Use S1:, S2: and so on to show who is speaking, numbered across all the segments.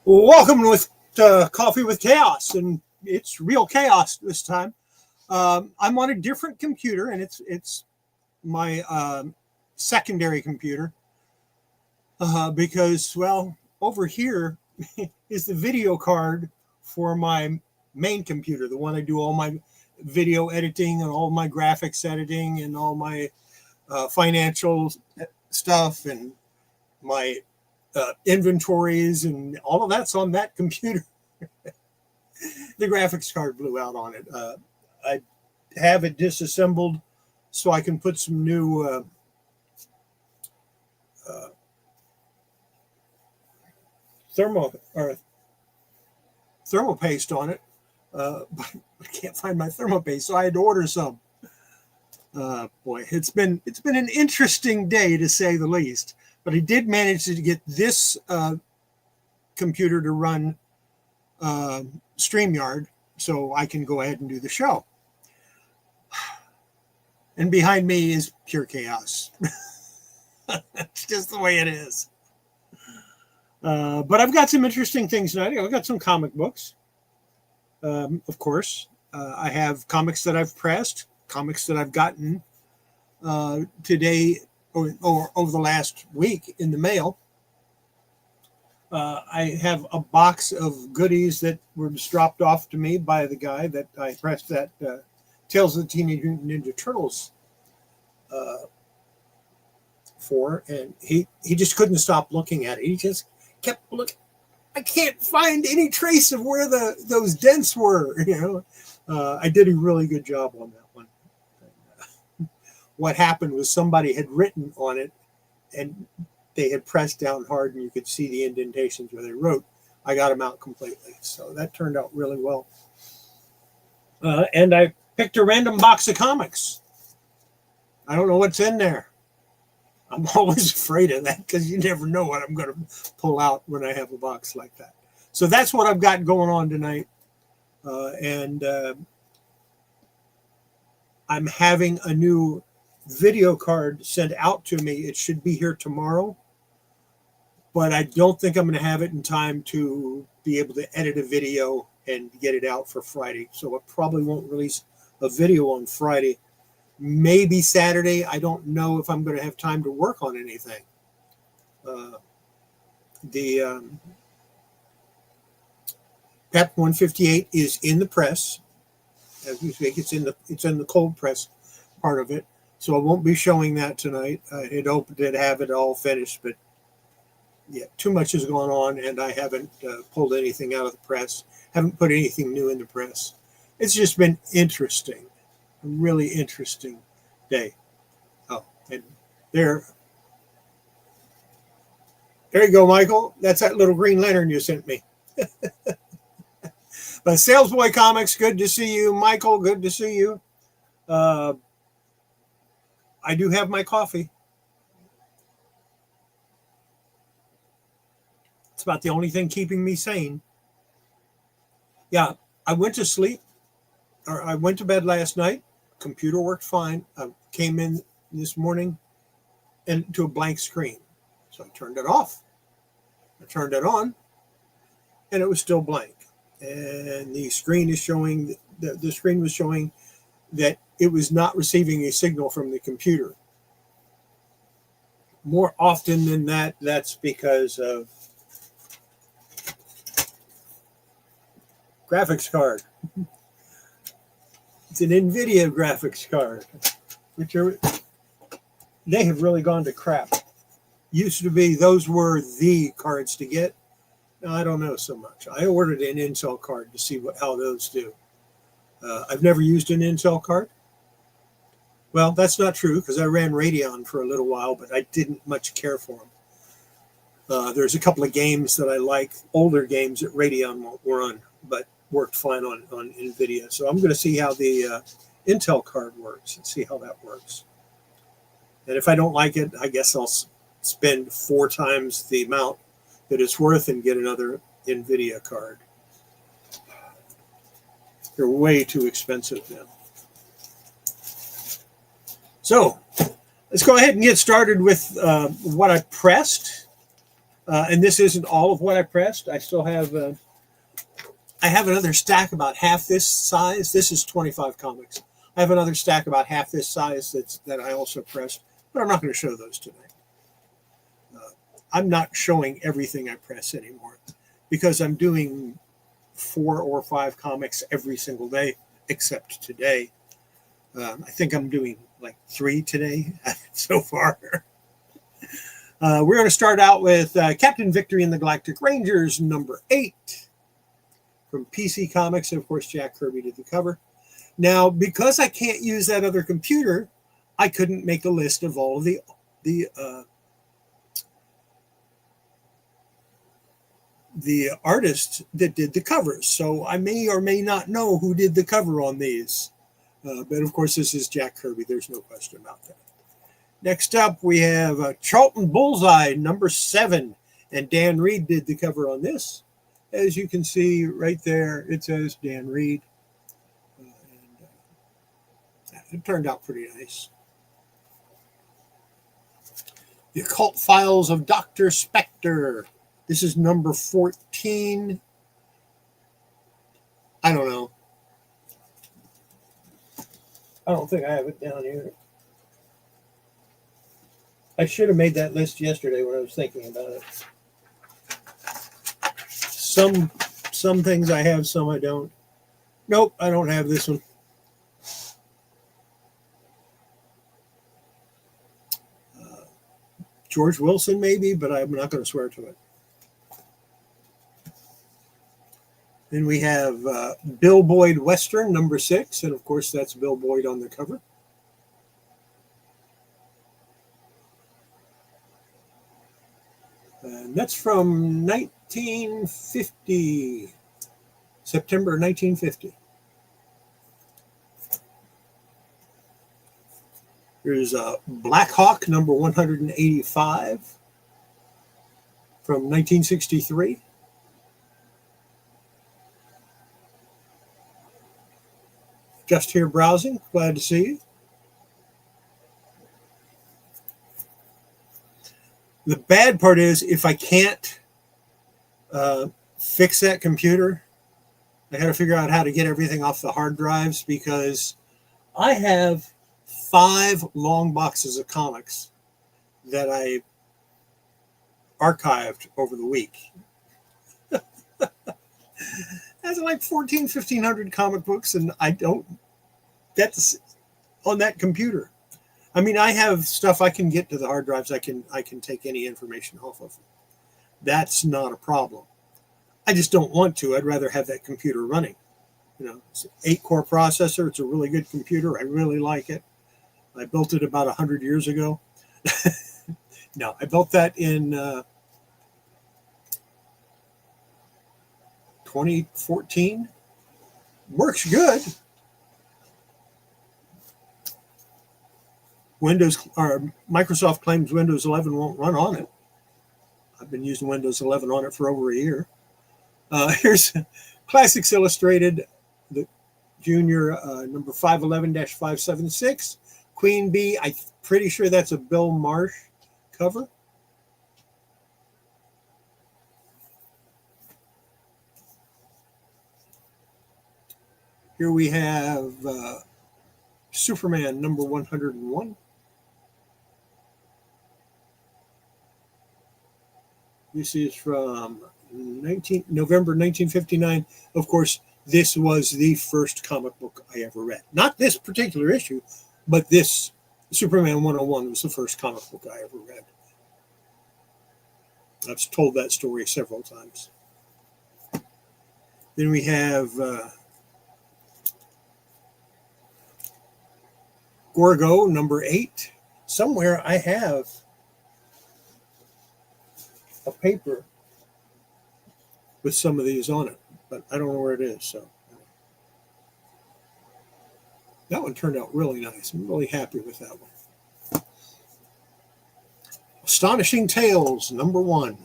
S1: Welcome with Coffee with Chaos, and it's real chaos this time. I'm on a different computer, and it's my secondary computer because, well, over here is the video card for my main computer, the one I do all my video editing and all my graphics editing and all my financial stuff and my inventories and all of that's on that computer. The graphics card blew out on it. I have it disassembled so I can put some new uh, thermal paste on it, but I can't find my thermal paste, so I had to order some. Boy, it's been an interesting day to say the least. But I did manage to get this computer to run StreamYard, so I can go ahead and do the show. And behind me is pure chaos. It's just the way it is. But I've got some interesting things tonight. I've got some comic books, of course. I have comics that I've pressed, comics that I've gotten today or over the last week in the mail. I have a box of goodies that were just dropped off to me by the guy that I pressed that Tales of the Teenage Mutant Ninja Turtles for, and he just couldn't stop looking at it. He just kept looking. I can't find any trace of where those dents were. I did a really good job on that one. What happened was somebody had written on it, and they had pressed down hard, and you could see the indentations where they wrote. I got them out completely, so that turned out really well. And I picked a random box of comics. I don't know what's in there. I'm always afraid of that because you never know what I'm going to pull out when I have a box like that. So that's what I've got going on tonight. And I'm having a new video card sent out to me. It should be here tomorrow, but I don't think I'm going to have it in time to be able to edit a video and get it out for Friday. So I probably won't release a video on Friday. Maybe Saturday. I don't know if I'm going to have time to work on anything. The PEP 158 is in the press. As we speak, it's in the cold press part of it. So I won't be showing that tonight. It hoped to have it all finished, but yeah, too much has gone on, and I haven't pulled anything out of the press. Haven't put anything new in the press. It's just been interesting, a really interesting day. Oh, and there you go, Michael. That's that little green lantern you sent me. But Salesboy Comics, good to see you. Michael, good to see you. I do have my coffee. It's about the only thing keeping me sane. Yeah, I went to sleep, or I went to bed last night. Computer worked fine. I came in this morning and to a blank screen. So I turned it off. I turned it on, and it was still blank. And the screen is showing, the screen was showing that it was not receiving a signal from the computer. More often than that, that's because of graphics card. It's an NVIDIA graphics card, which they have really gone to crap. Used to be, those were the cards to get. Now, I don't know so much. I ordered an Intel card to see how those do. I've never used an Intel card. Well, that's not true because I ran Radeon for a little while, but I didn't much care for them. There's a couple of games that I like, older games that Radeon won't run, but worked fine on NVIDIA. So I'm going to see how the Intel card works and see how that works. And if I don't like it, I guess I'll spend 4 times the amount that it's worth and get another NVIDIA card. They're way too expensive now. So let's go ahead and get started with what I pressed. And this isn't all of what I pressed. I still have I have another stack about half this size. This is 25 comics. I have another stack about half this size that I also pressed, but I'm not going to show those tonight. I'm not showing everything I press anymore because I'm doing 4 or 5 comics every single day, except today. I think I'm doing like 3 today so far. We're going to start out with Captain Victory and the Galactic Rangers, number 8 from PC Comics. And of course, Jack Kirby did the cover. Now, because I can't use that other computer, I couldn't make a list of all of the artists that did the covers. So I may or may not know who did the cover on these. But of course, this is Jack Kirby. There's no question about that. Next up, we have Charlton Bullseye, number 7. And Dan Reed did the cover on this. As you can see right there, it says Dan Reed. It turned out pretty nice. The Occult Files of Dr. Spectre. This is number 14. I don't know. I don't think I have it down here. I should have made that list yesterday when I was thinking about it. Some things I have, some I don't. Nope, I don't have this one. George Wilson, maybe, but I'm not going to swear to it. Then we have Bill Boyd Western, number 6. And, of course, that's Bill Boyd on the cover. And that's from 1950, September 1950. There's Black Hawk, number 185, from 1963. Just here browsing. Glad to see you. The bad part is if I can't fix that computer, I got to figure out how to get everything off the hard drives because I have 5 long boxes of comics that I archived over the week. That's like 1,500 comic books, and that's on that computer. I mean, I have stuff I can get to the hard drives. I can take any information off of them. That's not a problem. I just don't want to. I'd rather have that computer running. You know, it's an 8-core processor. It's a really good computer. I really like it. I built it about 100 years ago. No, I built that in 2014. Works good. Microsoft claims Windows 11 won't run on it. I've been using Windows 11 on it for over a year. Here's Classics Illustrated, the Junior, number 511-576. Queen Bee, I'm pretty sure that's a Bill Marsh cover. Here we have Superman, number 101. This is from November 1959. Of course, this was the first comic book I ever read. Not this particular issue, but this Superman 101 was the first comic book I ever read. I've told that story several times. Then we have Gorgo, number 8. Somewhere I have a paper with some of these on it, but I don't know where it is. So that one turned out really nice. I'm really happy with that one. Astonishing Tales, number 1,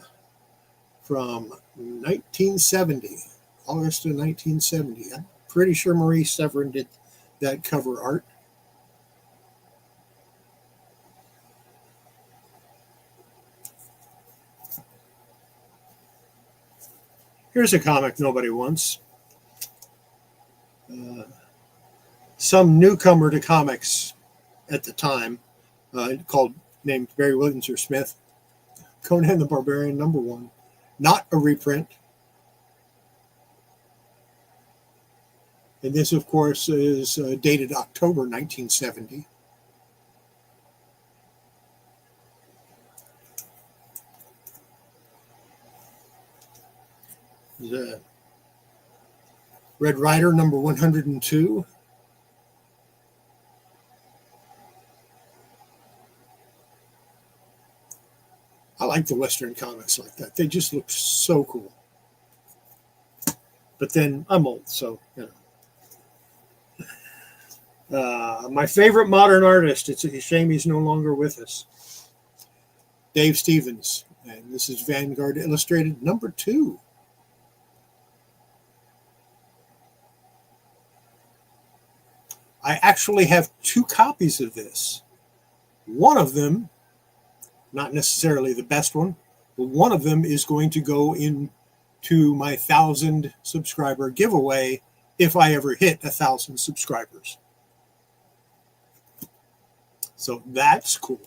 S1: from 1970, August of 1970. I'm pretty sure Maurice Severin did that cover art. Here's a comic nobody wants. Some newcomer to comics at the time, named Barry Windsor Smith. Conan the Barbarian #1. Not a reprint. And this, of course, is dated October 1970. The Red Rider #102. I like the Western comics like that. They just look so cool. But then I'm old, so, you know. My favorite modern artist, it's a shame he's no longer with us, Dave Stevens. And this is Vanguard Illustrated #2. I actually have 2 copies of this. One of them, not necessarily the best one, but one of them is going to go into my 1,000 subscriber giveaway if I ever hit 1,000 subscribers. So that's cool.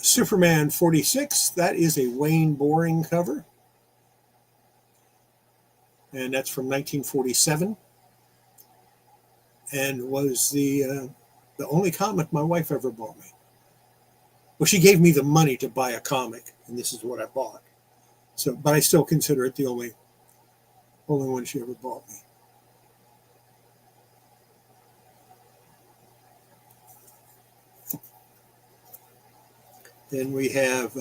S1: Superman 46, that is a Wayne Boring cover. And that's from 1947. And was the only comic my wife ever bought me. Well, she gave me the money to buy a comic, and this is what I bought. So, but I still consider it the only one she ever bought me. Then we have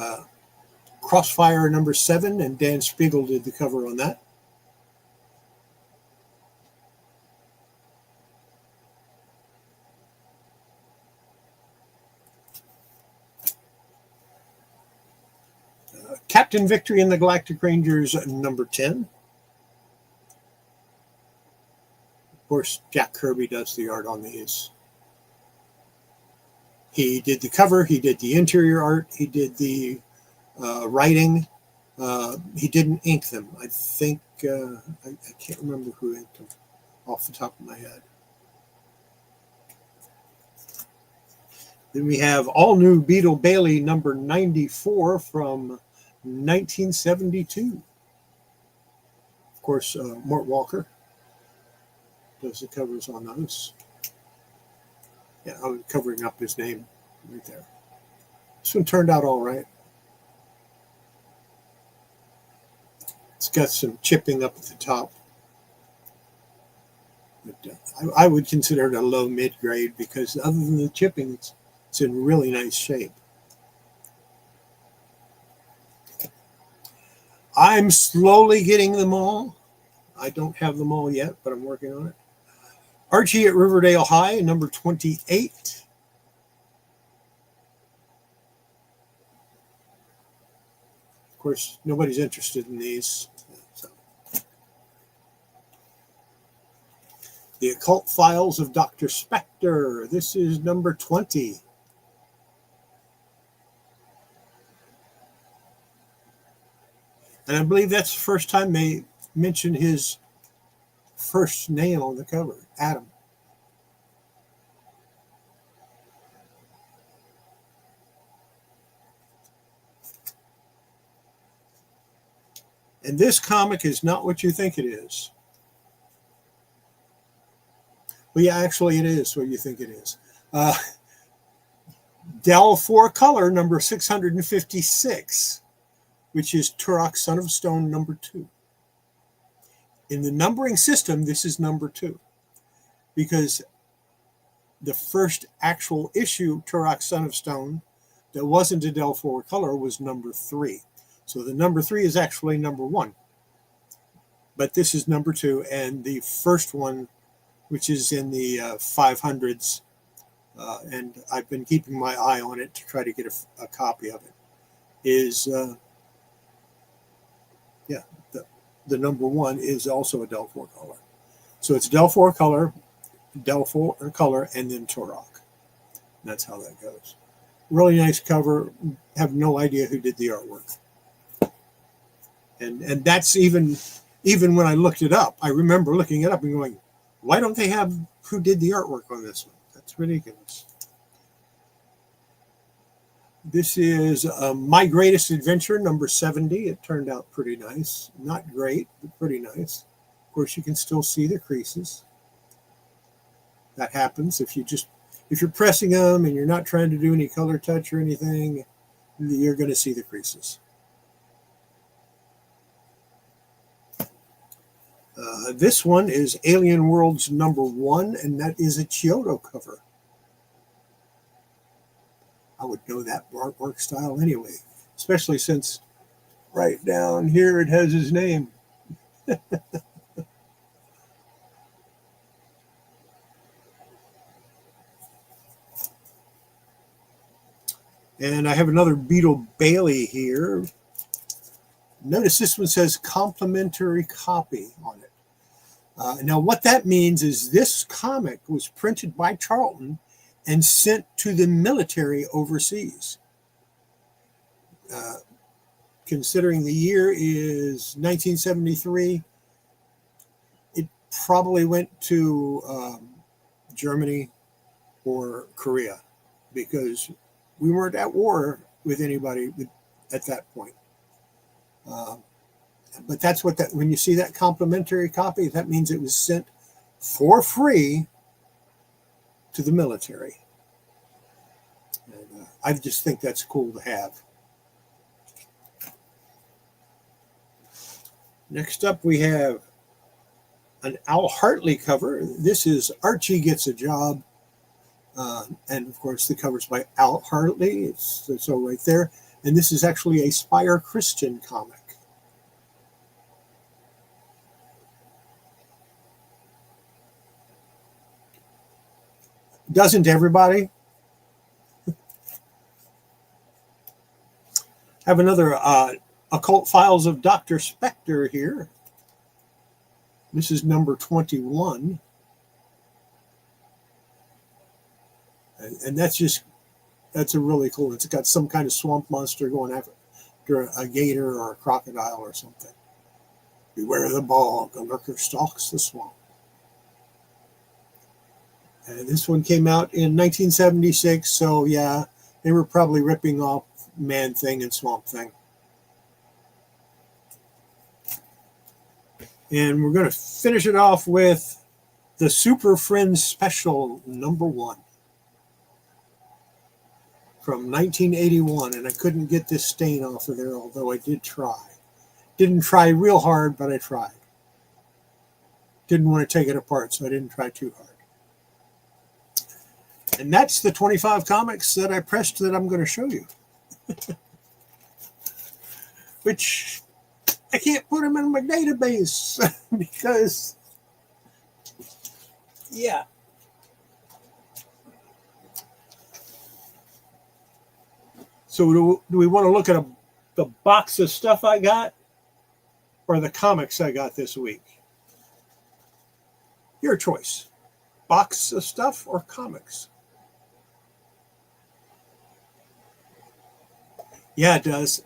S1: Crossfire #7, and Dan Spiegel did the cover on that. Captain Victory and the Galactic Rangers #10. Of course, Jack Kirby does the art on these. He did the cover, he did the interior art, he did the writing. He didn't ink them. I think, I can't remember who inked them off the top of my head. Then we have All New Beetle Bailey #94 from 1972. Of course, Mort Walker does the covers on those. Yeah, I was covering up his name right there. This one turned out all right. It's got some chipping up at the top. But I would consider it a low mid-grade because other than the chipping, it's in really nice shape. I'm slowly getting them all. I don't have them all yet, but I'm working on it. Archie at Riverdale High, #28. Of course, nobody's interested in these. So. The Occult Files of Dr. Spectre. This is #20. And I believe that's the first time they mentioned his first name on the cover, Adam. And this comic is not what you think it is. Well, yeah, actually it is what you think it is. Dell 4 Color #656. Which is Turok, Son of Stone #2. In the numbering system, this is #2. Because the first actual issue, Turok, Son of Stone, that wasn't a Dell 4 Color was #3. So the #3 is actually #1. But this is #2, and the first one, which is in the 500s, and I've been keeping my eye on it to try to get a copy of it, is... the #1 is also a Dell 4 Color. So it's Dell 4 Color, and then Turok. That's how that goes. Really nice cover. Have no idea who did the artwork. And that's even when I looked it up, I remember looking it up and going, why don't they have who did the artwork on this one? That's ridiculous. This is My Greatest Adventure, number 70. It turned out pretty nice. Not great, but pretty nice. Of course, you can still see the creases. That happens if you're pressing them and you're not trying to do any color touch or anything, you're going to see the creases. This one is Alien Worlds number 1, and that is a Kyoto cover. I would know that artwork style anyway, especially since right down here it has his name. And I have another Beetle Bailey here. Notice this one says complimentary copy on it. Now, what that means is this comic was printed by Charlton and sent to the military overseas. Considering the year is 1973, it probably went to Germany or Korea, because we weren't at war with anybody at that point. But that's what when you see that complimentary copy, that means it was sent for free to the military. And I just think that's cool to have. Next up, we have an Al Hartley cover. This is Archie Gets a Job. And of course, the cover's by Al Hartley. It's all right there. And this is actually a Spire Christian comic. Doesn't everybody? Have another Occult Files of Dr. Spectre here. This is number 21. And that's a really cool. It's got some kind of swamp monster going after a gator or a crocodile or something. Beware the bog, a lurker stalks the swamp. And this one came out in 1976, so yeah, they were probably ripping off Man-Thing and Swamp Thing. And we're going to finish it off with the Super Friends Special number 1 from 1981, and I couldn't get this stain off of there, although I did try. Didn't try real hard, but I tried. Didn't want to take it apart, so I didn't try too hard. And that's the 25 comics that I pressed that I'm going to show you. Which I can't put them in my database because, yeah. So do we want to look at the box of stuff I got or the comics I got this week? Your choice. Box of stuff or comics? Yeah, it does.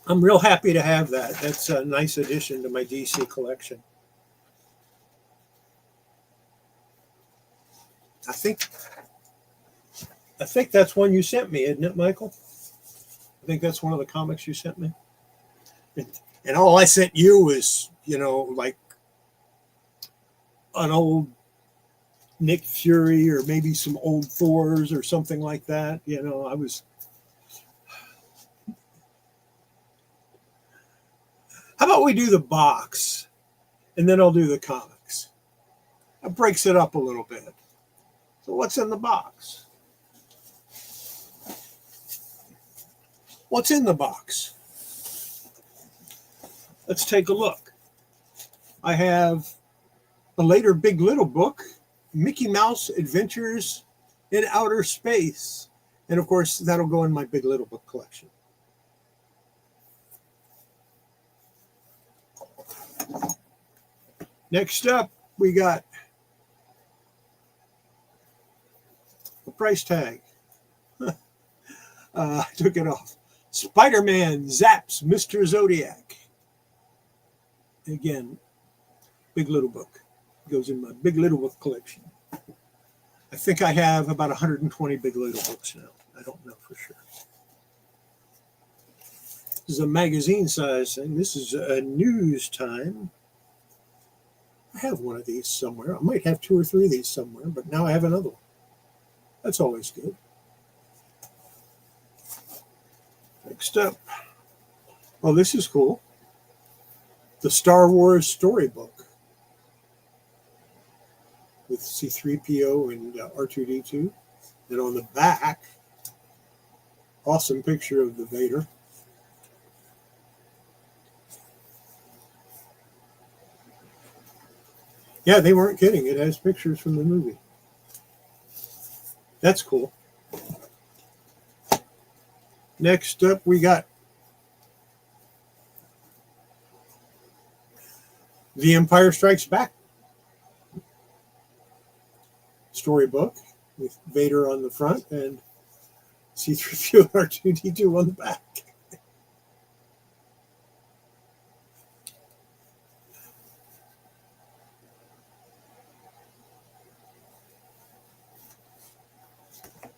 S1: I'm real happy to have that. That's a nice addition to my DC collection. I think that's one you sent me, isn't it, Michael? I think that's one of the comics you sent me. And all I sent you was, like an old Nick Fury or maybe some old Thors or something like that. I was... How about we do the box, and then I'll do the comics? That breaks it up a little bit. So what's in the box? What's in the box? Let's take a look. I have a later Big Little book, Mickey Mouse Adventures in Outer Space. And of course, that'll go in my Big Little book collection. Next up, we got the price tag. I took it off. Spider-Man zaps Mr. Zodiac. Again, Big Little Book. Goes in my Big Little Book collection. I think I have about 120 Big Little Books now. I don't know for sure. This is a magazine size thing. This is a news time. I have one of these somewhere. I might have 2 or 3 of these somewhere, but now I have another one. That's always good. Next up. Oh, this is cool. The Star Wars storybook with C-3PO and R2-D2. And on the back, awesome picture of the Vader. Yeah, they weren't kidding. It has pictures from the movie. That's cool. Next up, we got The Empire Strikes Back storybook with Vader on the front and C-3PO and R2-D2 on the back.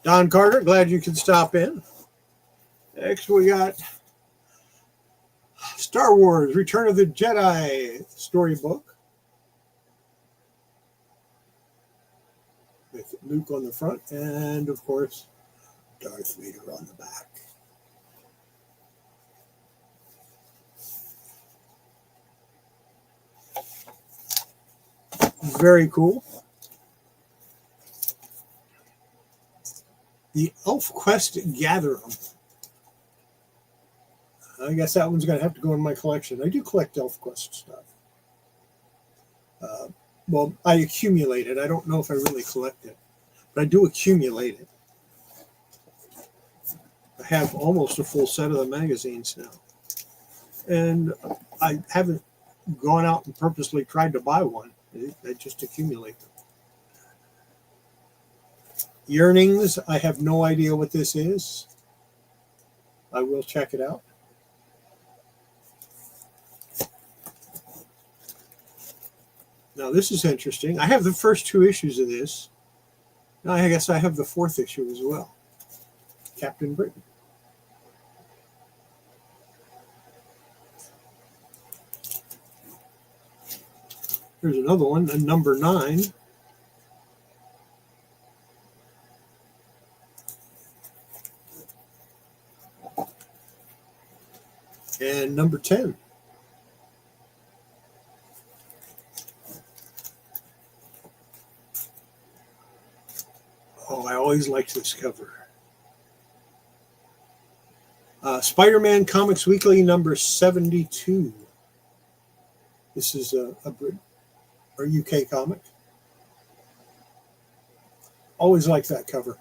S1: Don Carter, glad you could stop in. Next, we got Star Wars Return of the Jedi storybook with Luke on the front and, of course, Darth Vader on the back. Very cool. The Elf Quest Gatherer. I guess that one's going to have to go in my collection. I do collect Elf Quest stuff. Well, I accumulate it. I don't know if I really collect it, but I do accumulate it. I have almost a full set of the magazines now. And I haven't gone out and purposely tried to buy one. I just accumulate them. Yearnings, I have no idea what this is. I will check it out. Now, this is interesting. I have the first 2 issues of this. Now, I guess I have the 4th issue as well. Captain Britain. There's another one, number 9. And number 10. Oh, I always liked this cover. Spider-Man Comics Weekly number 72. This is a UK comic. Always liked that cover.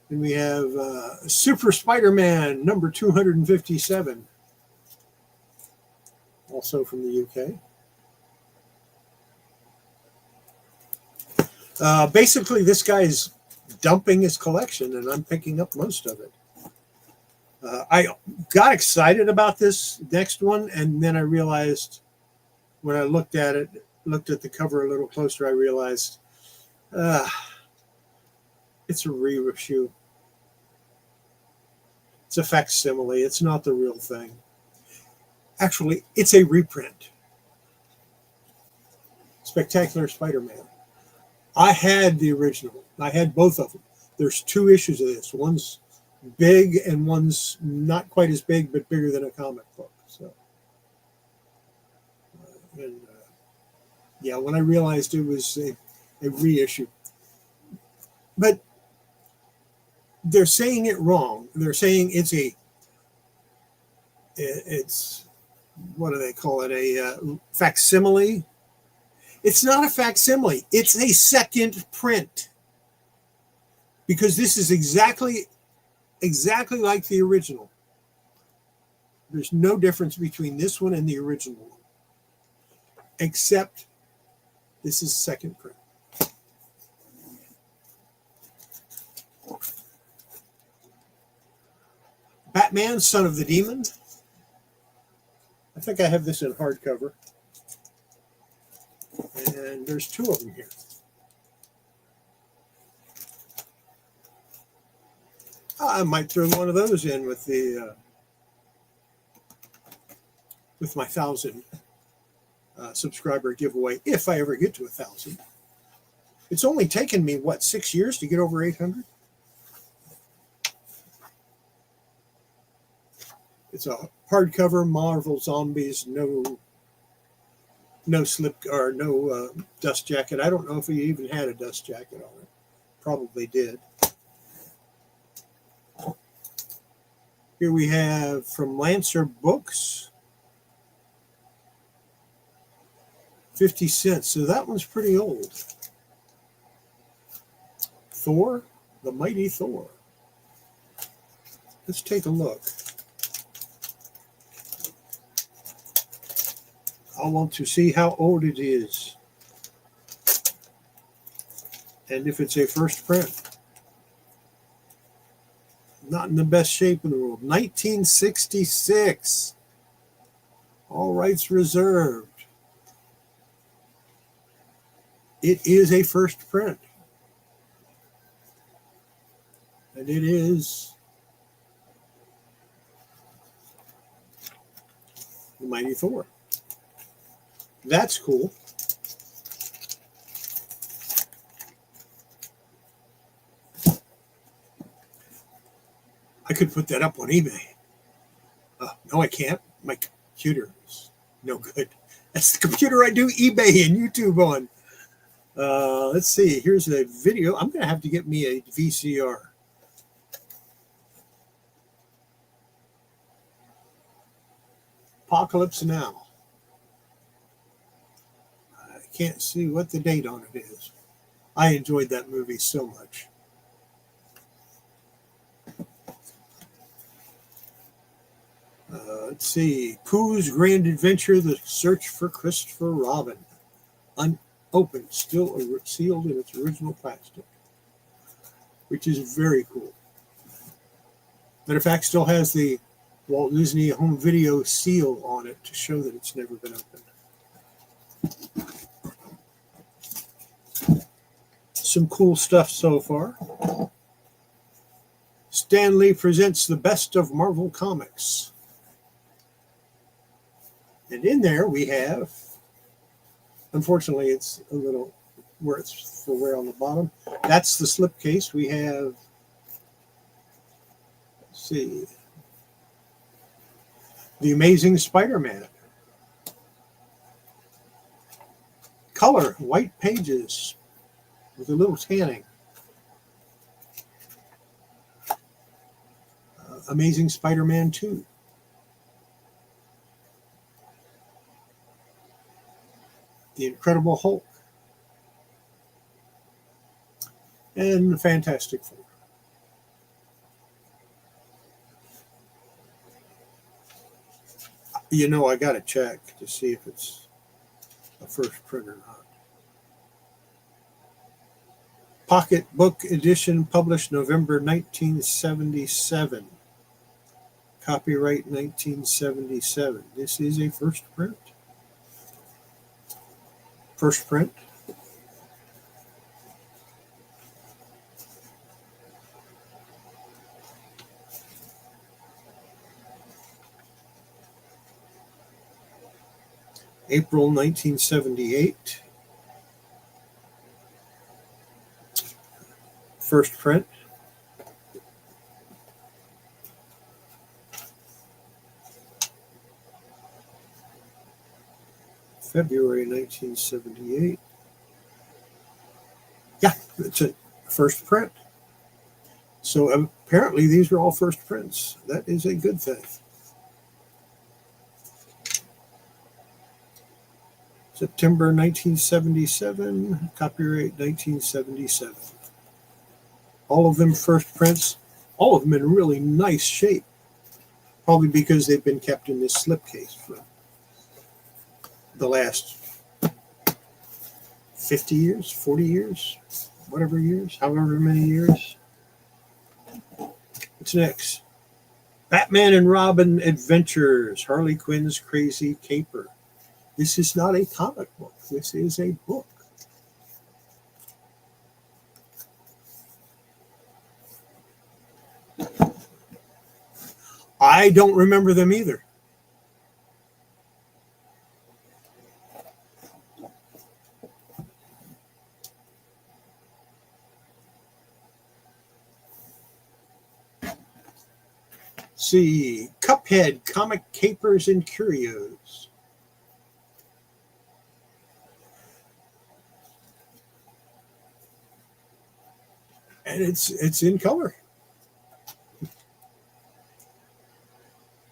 S1: And we have Super Spider-Man number 257. Also from the UK. Basically, this guy's dumping his collection, and I'm picking up most of it. I got excited about this next one, and then I realized when I looked at the cover a little closer, I realized it's a reissue. It's a facsimile. It's not the real thing. Actually, it's a reprint. Spectacular Spider-Man. I had the original. I had both of them. There's 2 issues of this. One's big and one's not quite as big, but bigger than a comic book. So, yeah, when I realized it was a reissue, but they're saying it wrong. They're saying it's what do they call it? A facsimile. It's not a facsimile. It's a second print. Because this is exactly like the original. There's no difference between this one and the original one. Except this is second print. Batman, Son of the Demon. I think I have this in hardcover. And there's two of them here. I might throw one of those in with the with my 1,000 subscriber giveaway, if I ever get to 1,000. It's only taken me, what, 6 years to get over 800? It's a hardcover Marvel Zombies, no slip or no dust jacket. I don't know if he even had a dust jacket on it. Probably did. Here we have from Lancer Books, 50 cents. So that one's pretty old. Thor, the Mighty Thor. Let's take a look. I want to see how old it is and if it's a first print. Not in the best shape in the world. 1966. All rights reserved. It is a first print. And it is the Mighty Thor. That's cool. I could put that up on eBay. No, I can't. My computer is no good. That's the computer I do eBay and YouTube on. Let's see. Here's a video. I'm going to have to get me a VCR. Apocalypse Now. I can't see what the date on it is. I enjoyed that movie so much. Let's see. Pooh's Grand Adventure, The Search for Christopher Robin. Unopened, still sealed in its original plastic, which is very cool. Matter of fact, still has the Walt Disney Home Video seal on it to show that it's never been opened. Some cool stuff so far. Stan Lee presents the best of Marvel Comics. And in there we have, unfortunately it's a little worse for wear on the bottom. That's the slipcase. We have, let's see, The Amazing Spider-Man. Color, white pages with a little tanning. Amazing Spider-Man 2. The Incredible Hulk. And Fantastic Four. You know, I got to check to see if it's a first print or not. Pocket Book Edition, published November 1977. Copyright 1977. This is a first print. First print. April 1978. First print. February 1978. Yeah, it's a first print. So apparently these are all first prints. That is a good thing. September 1977, copyright 1977. All of them first prints, all of them in really nice shape. Probably because they've been kept in this slipcase for the last 50 years, 40 years, whatever years, however many years. What's next? Batman and Robin Adventures, Harley Quinn's Crazy Caper. This is not a comic book. This is a book. I don't remember them either. See, Cuphead, Comic Capers and Curios. And it's in color.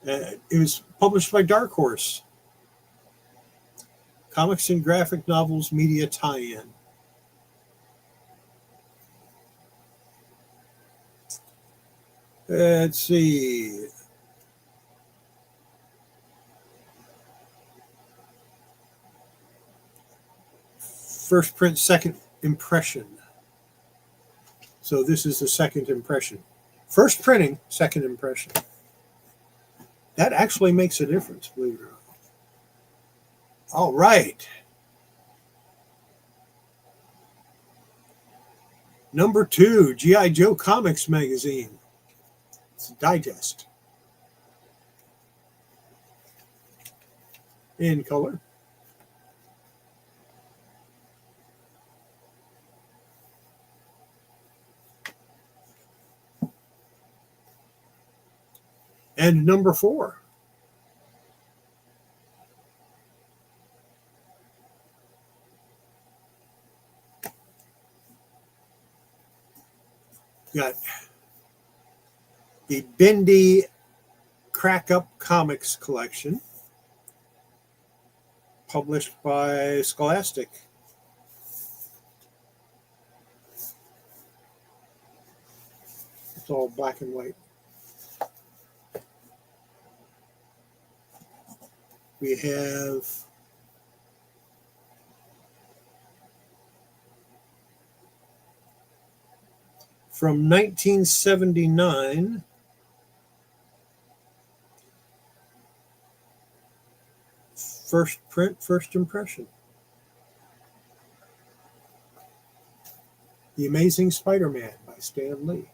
S1: It was published by Dark Horse. Comics and Graphic Novels Media Tie-In. Let's see. First print, second impression. So this is the second impression. First printing, second impression. That actually makes a difference, believe it or not. All right. Number 2, G.I. Joe Comics Magazine. It's a digest. In color. And number 4. Got the Bendy Crack Up Comics collection, published by Scholastic. It's all black and white. We have from 1979, first print, first impression. The Amazing Spider-Man by Stan Lee.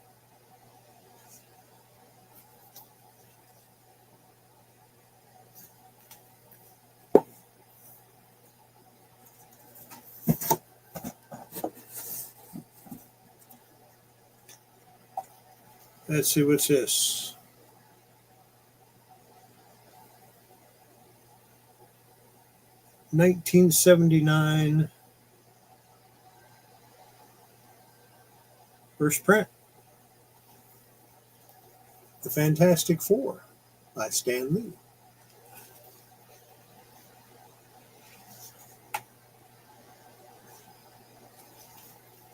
S1: Let's see, what's this? $1979 first print. The Fantastic Four by Stan Lee.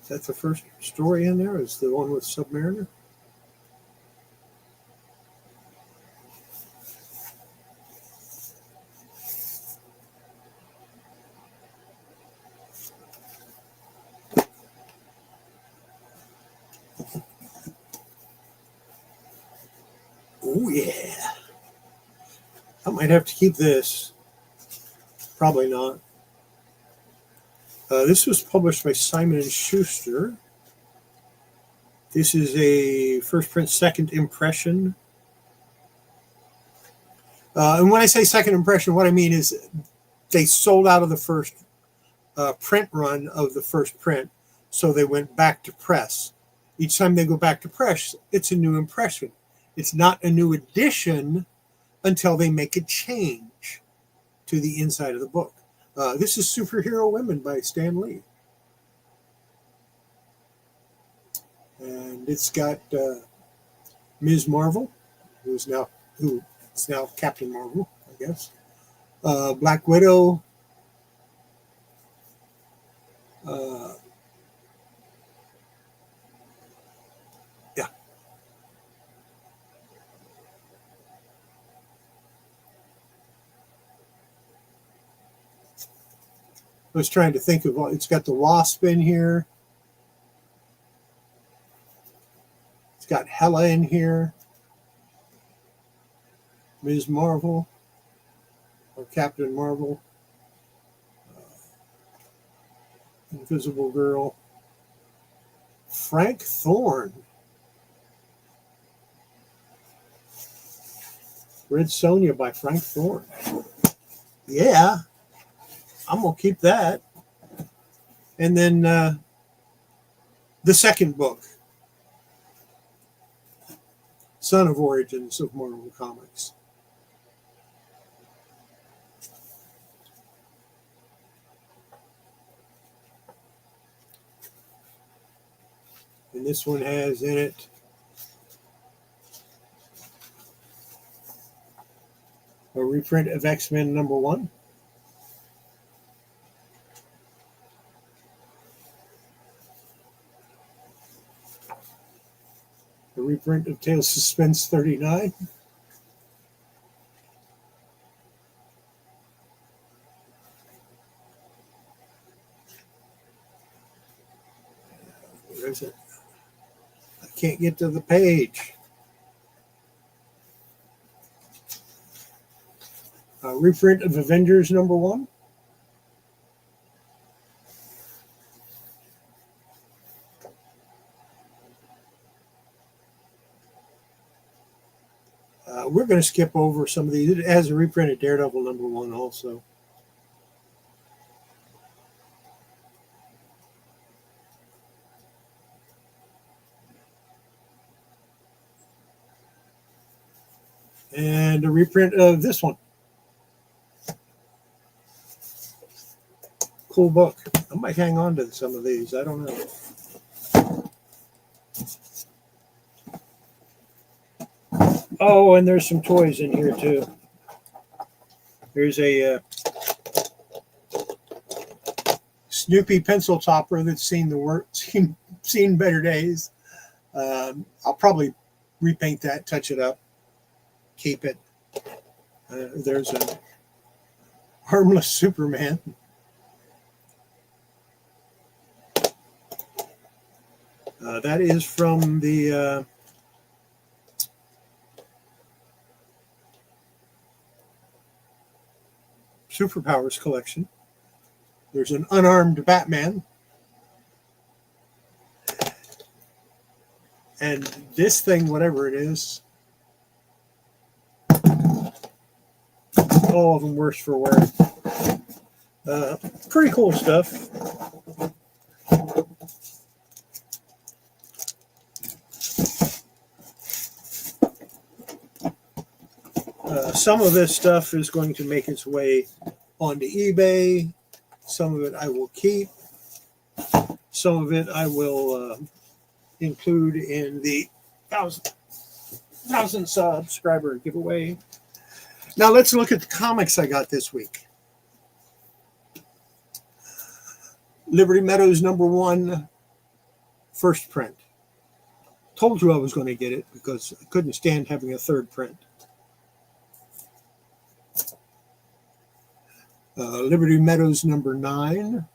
S1: Is that the first story in there? Is the one with Submariner? Oh, yeah. I might have to keep this. Probably not. This was published by Simon & Schuster. This is a first print, second impression. And when I say second impression, what I mean is they sold out of the first print run of the first print, so they went back to press. Each time they go back to press, it's a new impression. It's not a new edition until they make a change to the inside of the book. This is Superhero Women by Stan Lee. And it's got Ms. Marvel, who's now Captain Marvel, I guess. Black Widow. Yeah. I was trying to think of, it's got the Wasp in here. It's got Hela in here. Ms. Marvel or Captain Marvel, Invisible Girl, Frank Thorne, Red Sonja by Frank Thorne. Yeah, I'm going to keep that. And then the second book, Son of Origins of Marvel Comics. And this one has in it a reprint of X-Men #1. A reprint of Tales of Suspense 39. Where is it? I can't get to the page. A reprint of Avengers #1. We're going to skip over some of these. It has a reprint of Daredevil #1 also. And a reprint of this one. Cool book. I might hang on to some of these. I don't know. Oh, and there's some toys in here too. There's a Snoopy pencil topper that's seen the work, seen better days. I'll probably repaint that, touch it up, keep it. There's a harmless Superman. That is from the Superpowers collection. There's an unarmed Batman. And this thing, whatever it is, all of them worse for wear. Pretty cool stuff. Some of this stuff is going to make its way onto eBay. Some of it I will keep. Some of it I will include in the 1,000 subscriber giveaway. Now let's look at the comics I got this week. Liberty Meadows #1, first print. Told you I was going to get it because I couldn't stand having a third print. Liberty Meadows #9.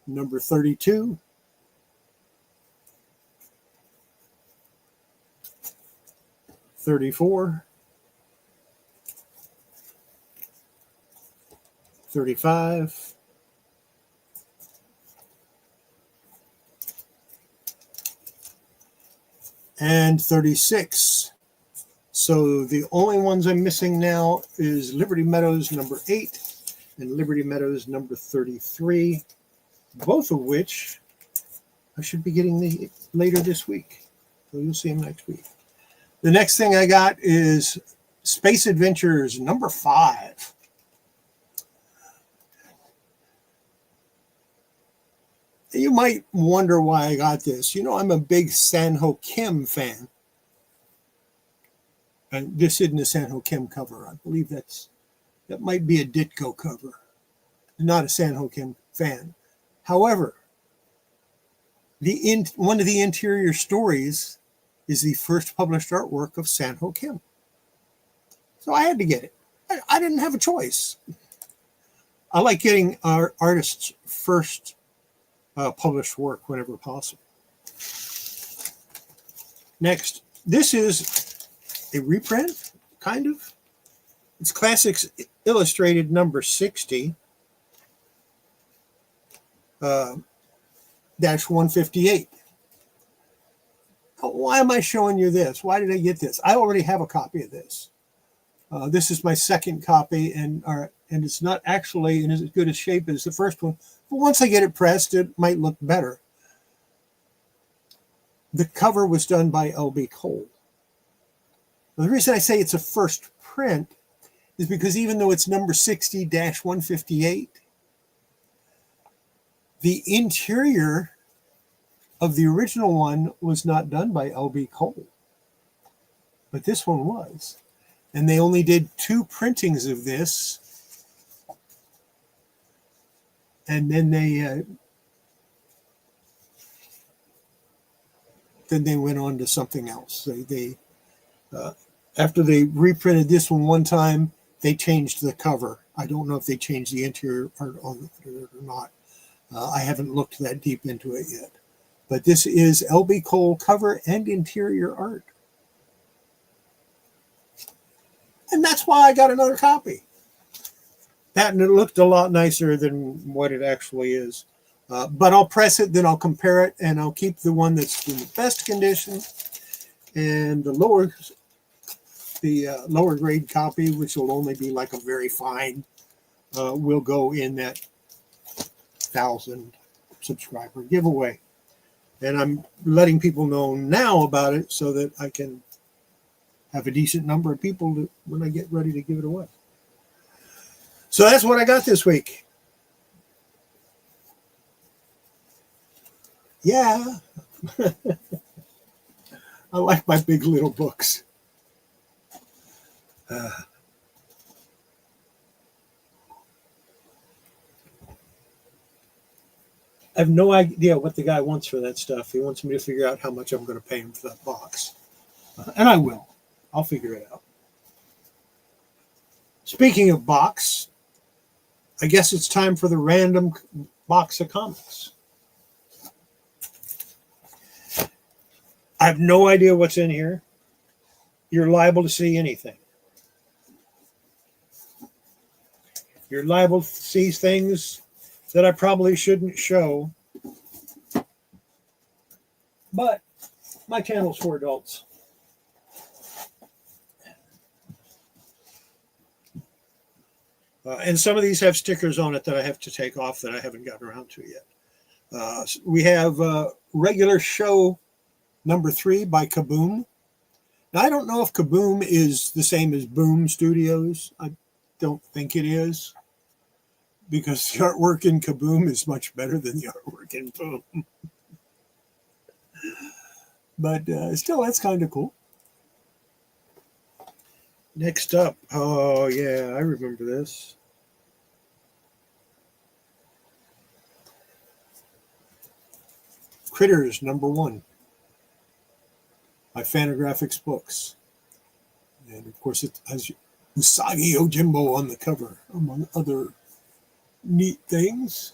S1: Number 32. '34. 35. And 36. So the only ones I'm missing now is Liberty Meadows #8 and Liberty Meadows #33, both of which I should be getting later this week. So you'll see them next week. The next thing I got is Space Adventures #5. You might wonder why I got this. You know, I'm a big San-Ho Kim fan. And this isn't a San-Ho Kim cover. I believe that might be a Ditko cover. I'm not a San-Ho Kim fan. However, one of the interior stories is the first published artwork of San-Ho Kim. So I had to get it. I didn't have a choice. I like getting our artists' first published work whenever possible. Next, this is a reprint, kind of. It's Classics Illustrated number 60, dash 158. Why am I showing you this? Why did I get this? I already have a copy of this. This is my second copy, and it's not actually in as good a shape as the first one. But once I get it pressed, it might look better. The cover was done by L.B. Cole. Now, the reason I say it's a first print is because even though it's number 60-158, the interior of the original one was not done by L.B. Cole, but this one was. And they only did 2 printings of this, and then they went on to something else. They after they reprinted this one time, they changed the cover. I don't know if they changed the interior art on it or not. I haven't looked that deep into it yet. But this is L.B. Cole cover and interior art. And that's why I got another copy. That, and it looked a lot nicer than what it actually is. But I'll press it, then I'll compare it, and I'll keep the one that's in the best condition. And the lower grade copy, which will only be like a very fine, will go in that 1,000 subscriber giveaway. And I'm letting people know now about it so that I can have a decent number of people when I get ready to give it away. So that's what I got this week. Yeah. I like my big little books. I have no idea what the guy wants for that stuff. He wants me to figure out how much I'm going to pay him for that box. And I will. I'll figure it out. Speaking of box, I guess it's time for the random box of comics. I have no idea what's in here. You're liable to see anything. You're liable to see things that I probably shouldn't show. But my channel's for adults. And some of these have stickers on it that I have to take off that I haven't gotten around to yet. We have regular show number 3 by Kaboom. Now, I don't know if Kaboom is the same as Boom Studios. I don't think it is, because the artwork in Kaboom is much better than the artwork in Boom. But still, that's kind of cool. Next up, oh yeah, I remember this. Critters number 1 by Fantagraphics Books. And of course it has Usagi Yojimbo on the cover, among other neat things.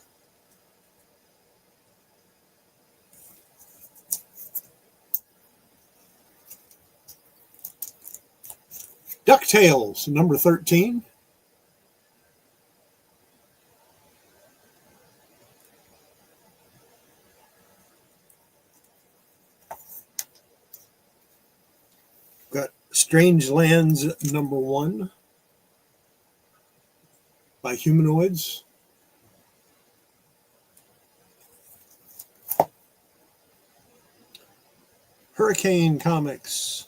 S1: DuckTales, number 13. Got Strange Lands, number 1 by Humanoids. Hurricane Comics.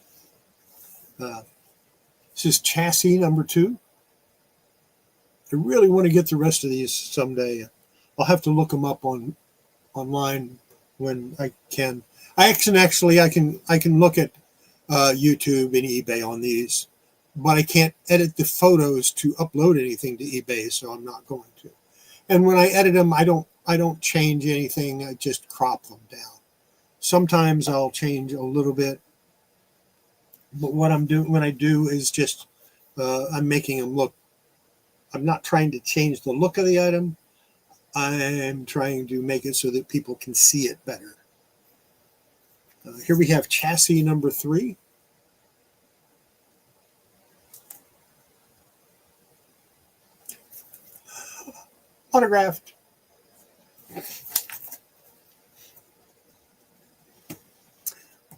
S1: This is Chassis number 2. I really want to get the rest of these someday. I'll have to look them up online when I can. I can look at YouTube and eBay on these, but I can't edit the photos to upload anything to eBay, so I'm not going to. And when I edit them, I don't change anything. I just crop them down. Sometimes I'll change a little bit, but what I'm doing when I do is just I'm making them look. I'm not trying to change the look of the item. I'm trying to make it so that people can see it better. Here we have chassis number 3. Autographed.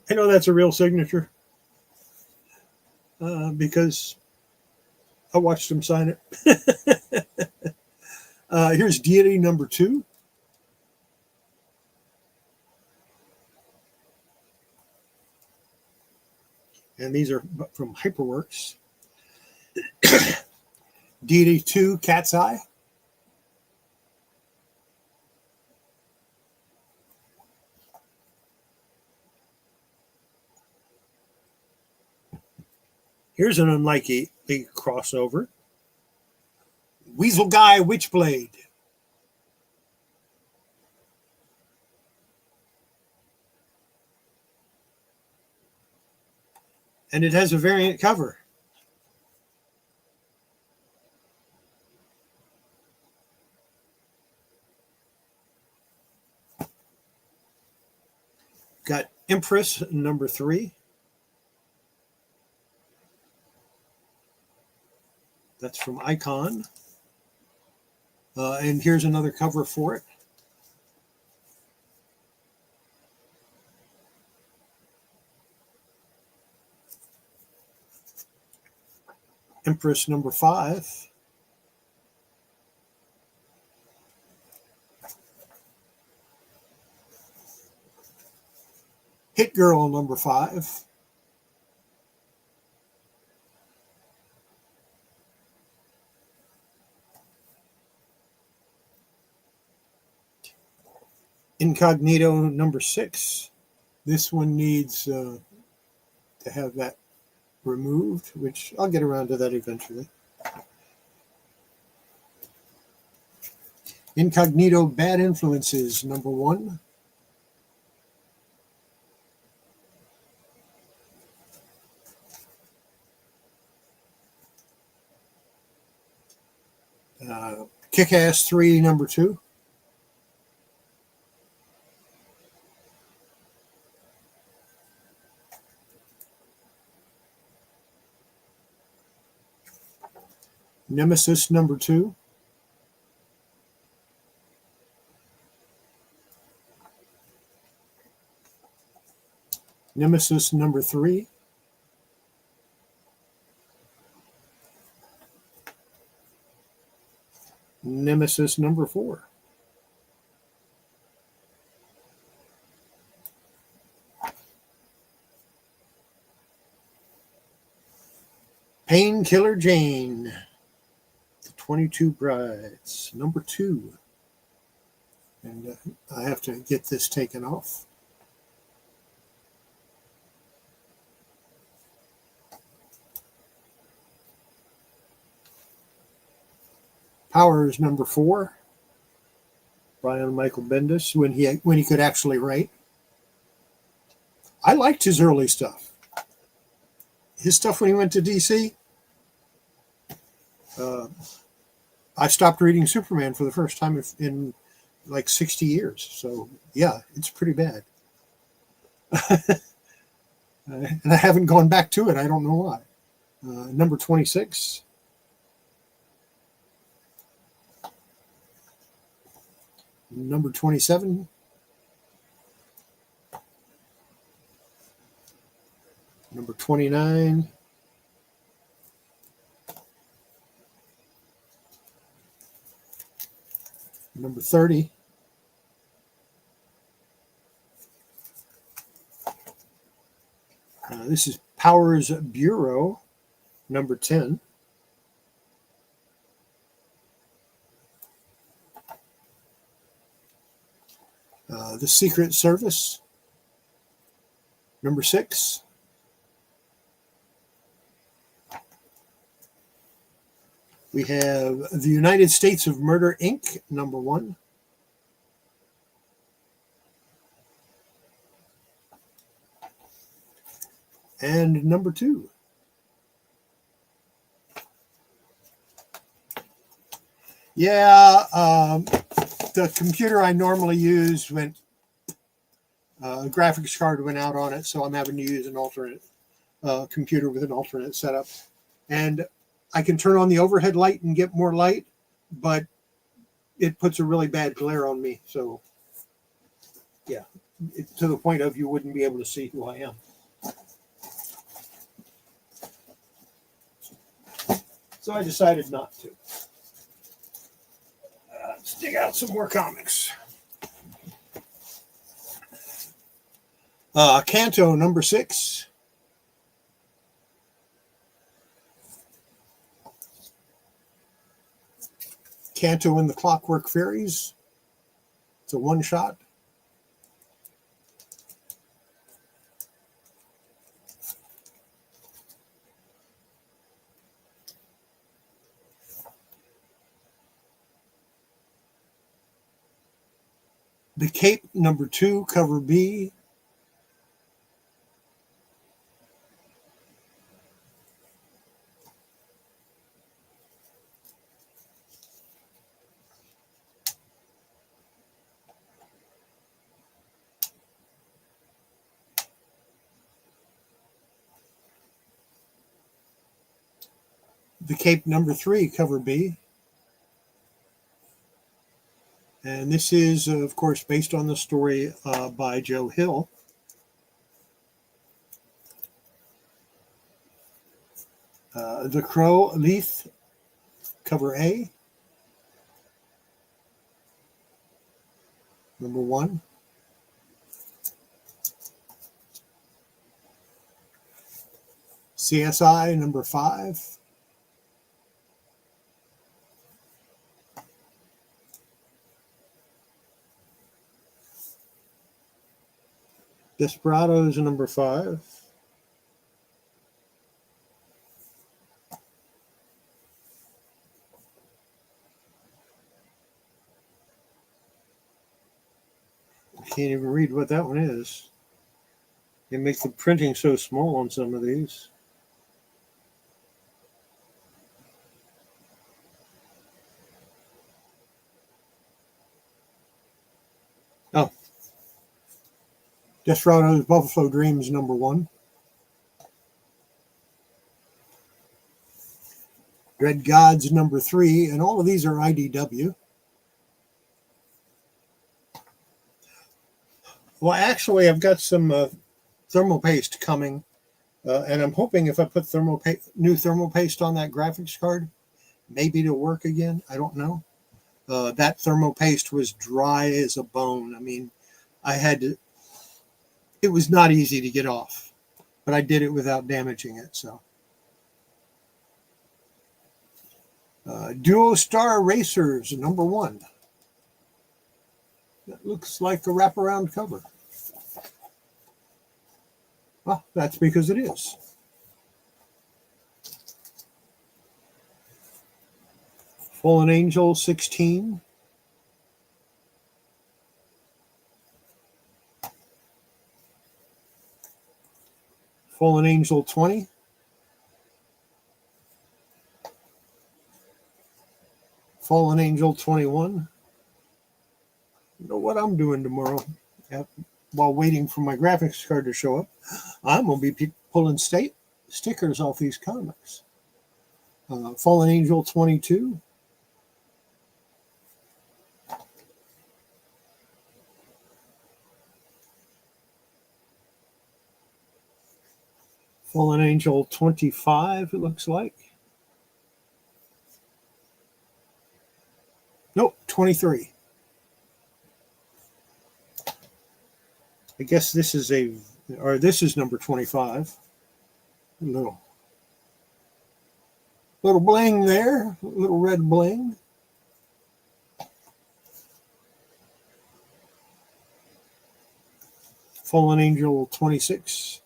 S1: I know that's a real signature because I watched him sign it. Here's Deity number 2. And these are from Hyperworks. Deity 2, Cat's Eye. Here's an unlikely crossover. Weasel Guy, Witchblade. And it has a variant cover. Got Empress number 3. That's from Icon. And here's another cover for it. Empress number 5. Hit Girl number 5. Incognito number 6. This one needs to have that removed, which I'll get around to that eventually. Incognito Bad Influences number 1. Kick-Ass 3 number 2. Nemesis number 2. Nemesis number 3. Nemesis number 4. Painkiller Jane. The 22 Brides. Number 2. And I have to get this taken off. Powers number 4. Brian Michael Bendis when he could actually write. I liked his early stuff. His stuff when he went to DC. I stopped reading Superman for the first time in like 60 years. So yeah, it's pretty bad. And I haven't gone back to it. I don't know why. Number 26. Number 27. Number 29. Number 30. This is Powers Bureau, number 10. The Secret Service, number 6. We have The United States of Murder, Inc., number 1. And number 2. Yeah, The computer I normally use went, a graphics card went out on it, so I'm having to use an alternate computer with an alternate setup. And I can turn on the overhead light and get more light, but it puts a really bad glare on me. So, yeah, to the point of you wouldn't be able to see who I am. So I decided not to. Let's dig out some more comics. Canto number 6. Canto and the Clockwork Fairies. It's a one-shot. The Cape number 2, cover B. The Cape number 3, cover B. And this is, of course, based on the story by Joe Hill. The Crow Leaf, cover A. Number 1. CSI number 5. Desperados number 5. I can't even read what that one is. They make the printing so small on some of these. Oh. Desperados Buffalo Dreams number 1. Dread Gods number 3, and all of these are IDW. Well, actually, I've got some thermal paste coming, and I'm hoping if I put new thermal paste on that graphics card, maybe it'll work again. I don't know. That thermal paste was dry as a bone. I mean, I had to. It was not easy to get off, but I did it without damaging it. So, Duo Star Racers number 1. That looks like a wraparound cover. Well, that's because it is. Fallen Angel 16. Fallen Angel 20. Fallen Angel 21. You know what I'm doing tomorrow while waiting for my graphics card to show up? I'm going to be pulling stickers off these comics. Fallen Angel 22. Fallen Angel 25, it looks like. Nope, 23. I guess this is this is number 25. Little bling there, little red bling. Fallen Angel 26.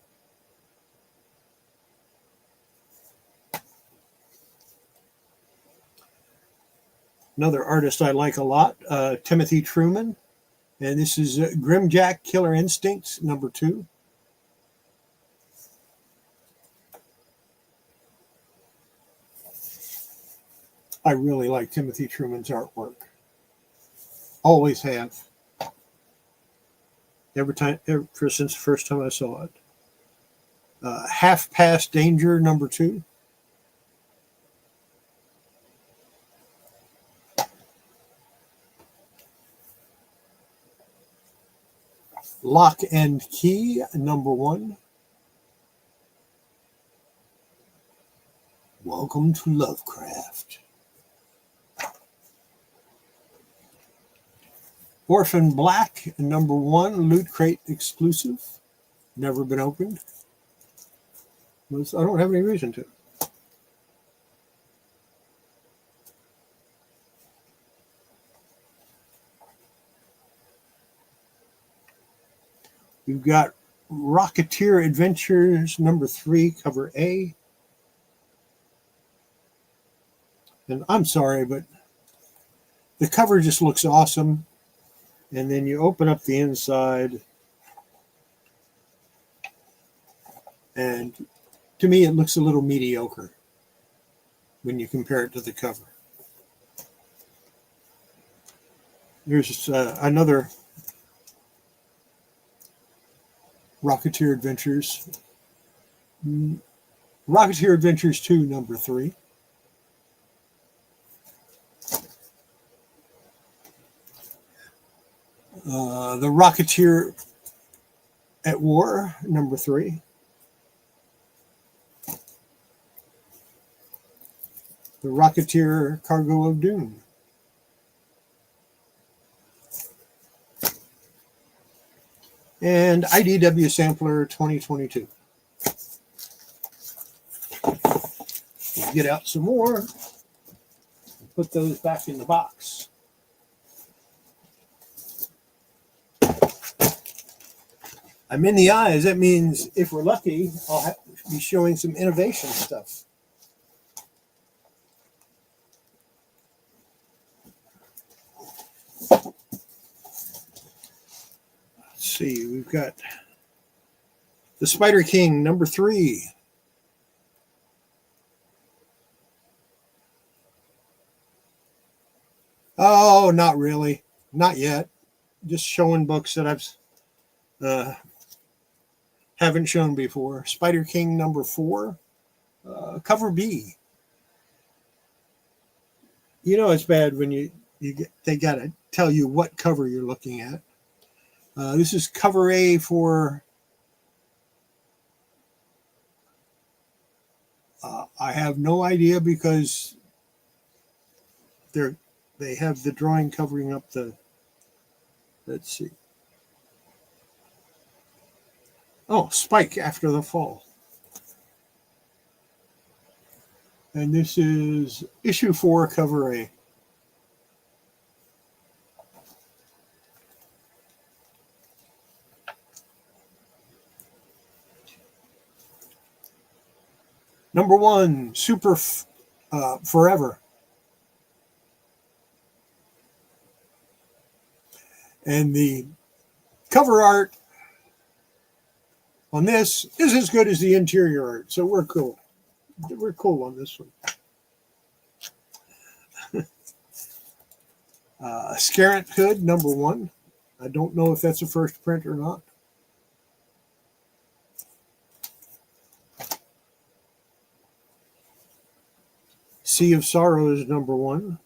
S1: Another artist I like a lot, Timothy Truman. And this is Grimjack Killer Instincts, number 2. I really like Timothy Truman's artwork. Always have. Ever since the first time I saw it. Half Past Danger, number 2. Lock and Key, number 1. Welcome to Lovecraft. Orphan Black, number 1, Loot Crate exclusive. Never been opened. I don't have any reason to. We've got Rocketeer Adventures, number 3, cover A. And I'm sorry, but the cover just looks awesome. And then you open up the inside, and to me, it looks a little mediocre when you compare it to the cover. Here's another Rocketeer Adventures. Rocketeer Adventures 2, number 3. The Rocketeer at War, number 3. The Rocketeer Cargo of Doom. And IDW Sampler 2022. We'll get out some more and put those back in the box. I'm in the eyes. That means if we're lucky, I'll be showing some innovation stuff. Let's see, we've got the Spider King, number 3. Oh, not really. Not yet. Just showing books that I've haven't shown before. Spider King, number 4. Cover B. You know it's bad when they got to tell you what cover you're looking at. This is cover A for I have no idea because they have the drawing covering up the, let's see. Oh, Spike After the Fall. And this is issue 4, cover A. Number 1, Super Forever. And the cover art on this is as good as the interior art, so we're cool. We're cool on this one. Scarant Hood, number 1. I don't know if that's a first print or not. Sea of Sorrows, number 1.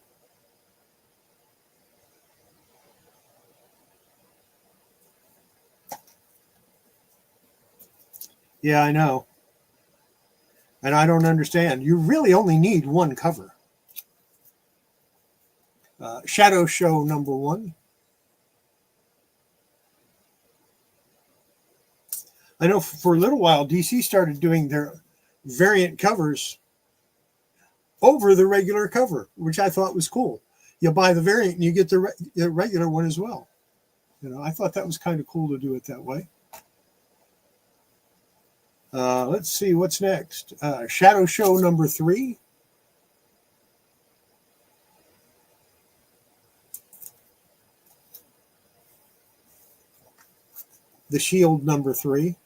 S1: Yeah, I know. And I don't understand. You really only need one cover. Shadow Show, number 1. I know for a little while, DC started doing their variant covers over the regular cover, which I thought was cool. You buy the variant and you get the regular one as well. You know, I thought that was kind of cool to do it that way. Let's see what's next. Shadow Show number 3. The Shield number 3.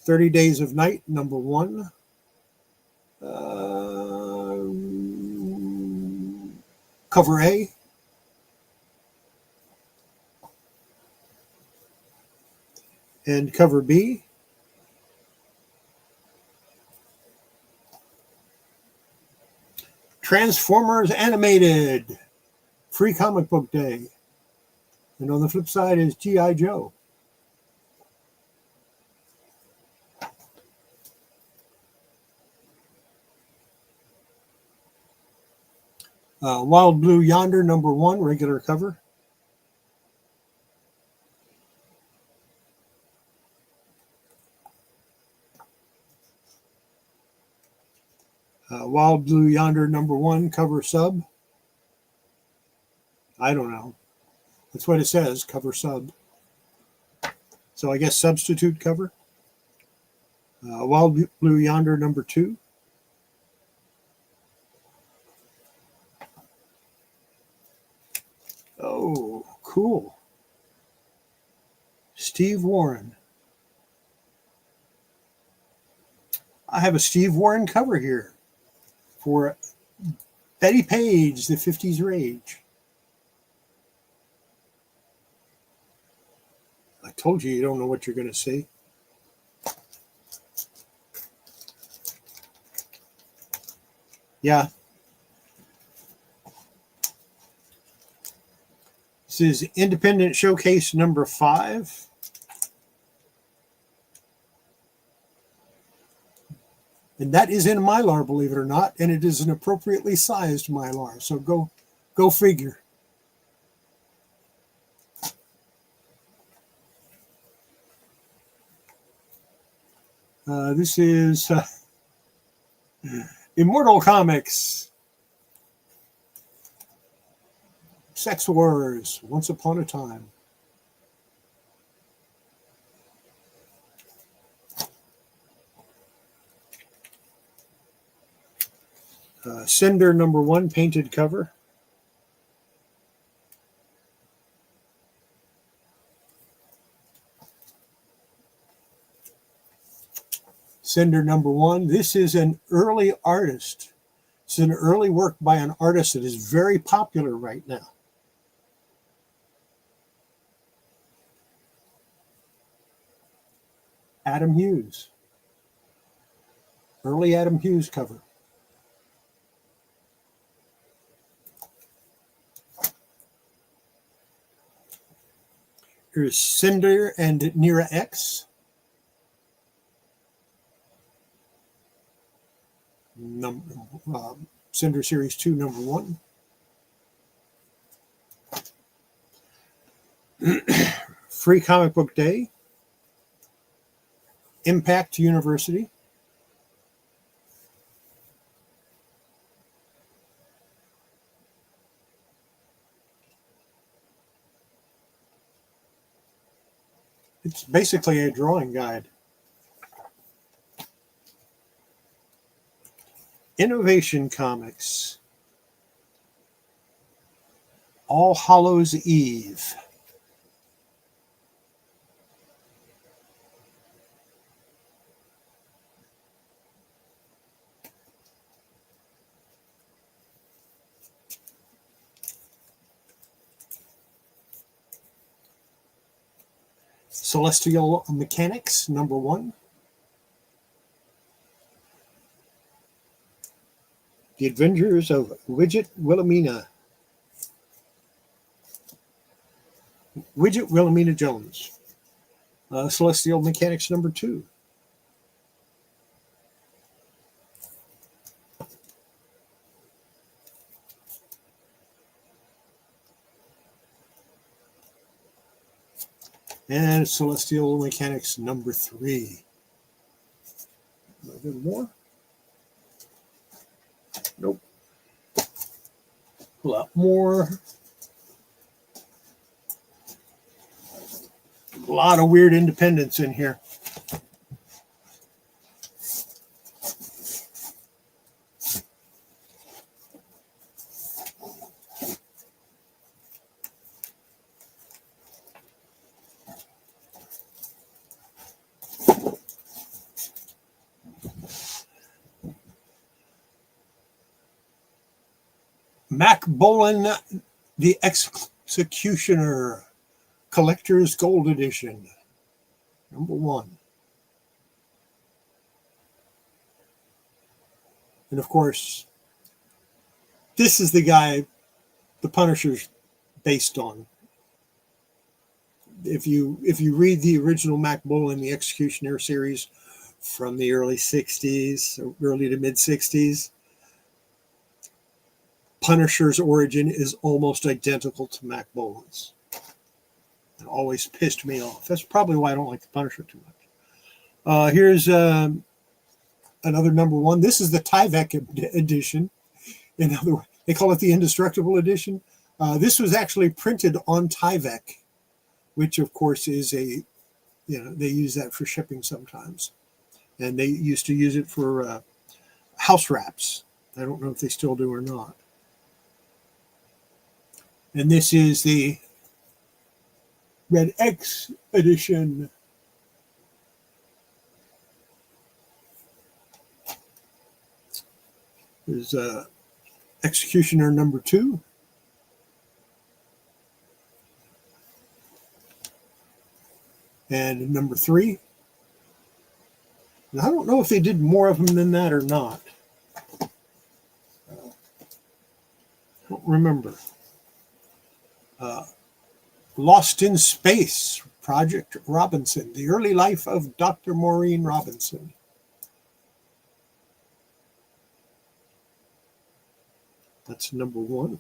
S1: "30 Days of Night" number 1. Cover A. And cover B. Transformers Animated. Free Comic Book Day. And on the flip side is G.I. Joe. Wild Blue Yonder, #1, regular cover. Wild Blue Yonder, #1, cover sub. I don't know. That's what it says, cover sub. So I guess substitute cover. Wild Blue Yonder, #2. Oh, cool. Steve Warren. I have a Steve Warren cover here for Betty Page, The 50s Rage. I told you don't know what you're going to see. Yeah. This is Independent Showcase #5. And that is in Mylar, believe it or not, and it is an appropriately sized Mylar. So go figure. This is Immortal Comics. Sex Wars, Once Upon a Time. Cinder #1, painted cover. Cinder #1. This is an early artist. It's an early work by an artist that is very popular right now. Adam Hughes. Early Adam Hughes cover. Here's Cinder and Nira X. Cinder Series 2, #1. Free Comic Book Day. Impact University. It's basically a drawing guide. Innovation Comics. All Hallows Eve. Celestial Mechanics, #1. The Adventures of Widget Wilhelmina. Widget Wilhelmina Jones. Celestial Mechanics, #2. And Celestial Mechanics #3. A little bit more. Nope. A lot more. A lot of weird independents in here. Mac Bolan, the Executioner, Collector's Gold Edition, number 1. And of course, this is the guy the Punisher's based on. If you read the original Mac Bolan, the Executioner series from the early 60s, early to mid 60s, Punisher's origin is almost identical to Mac Bolan's. It always pissed me off. That's probably why I don't like the Punisher too much. Here's another number 1. This is the Tyvek edition. In other words, they call it the Indestructible edition. This was actually printed on Tyvek, which of course is they use that for shipping sometimes. And they used to use it for house wraps. I don't know if they still do or not. And this is the Red X edition. There's Executioner number 2. And number 3. And I don't know if they did more of them than that or not. I don't remember. Lost in Space, Project Robinson, the early life of Dr. Maureen Robinson. That's number 1.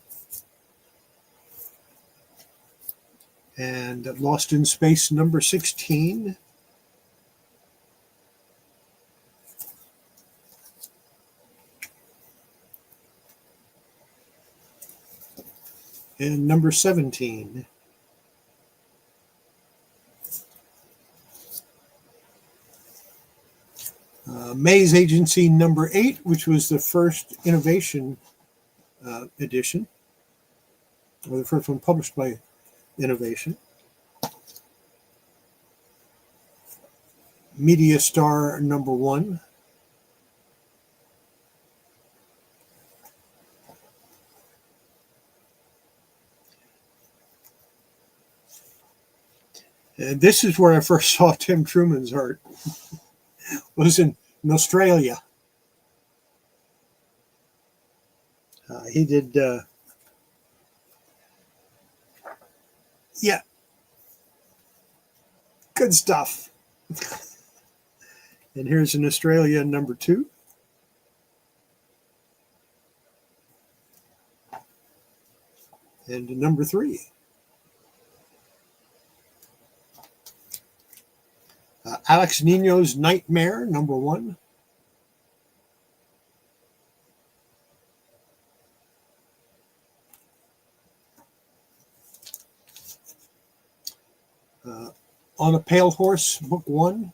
S1: And Lost in Space number 16. And number 17. Maze Agency number 8, which was the first Innovation edition, or the first one published by Innovation. Media Star number 1. And this is where I first saw Tim Truman's art. Was in Australia. He did, yeah, good stuff. And here's an Australia number 2. And number 3. Alex Nino's Nightmare, number 1. On a Pale Horse, book 1.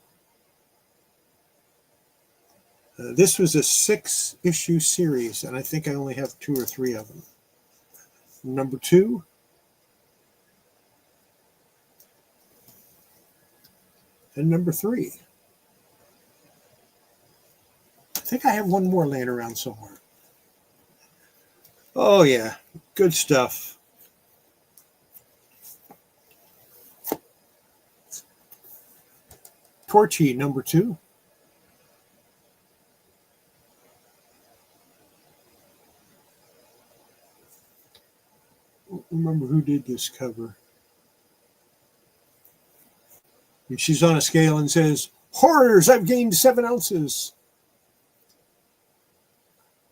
S1: This was a 6-issue series, and I think I only have 2 or 3 of them. Number 2. And number 3. I think I have one more laying around somewhere. Oh, yeah. Good stuff. Torchy, number 2. I don't remember who did this cover. And she's on a scale and says, "Horrors, I've gained 7 ounces."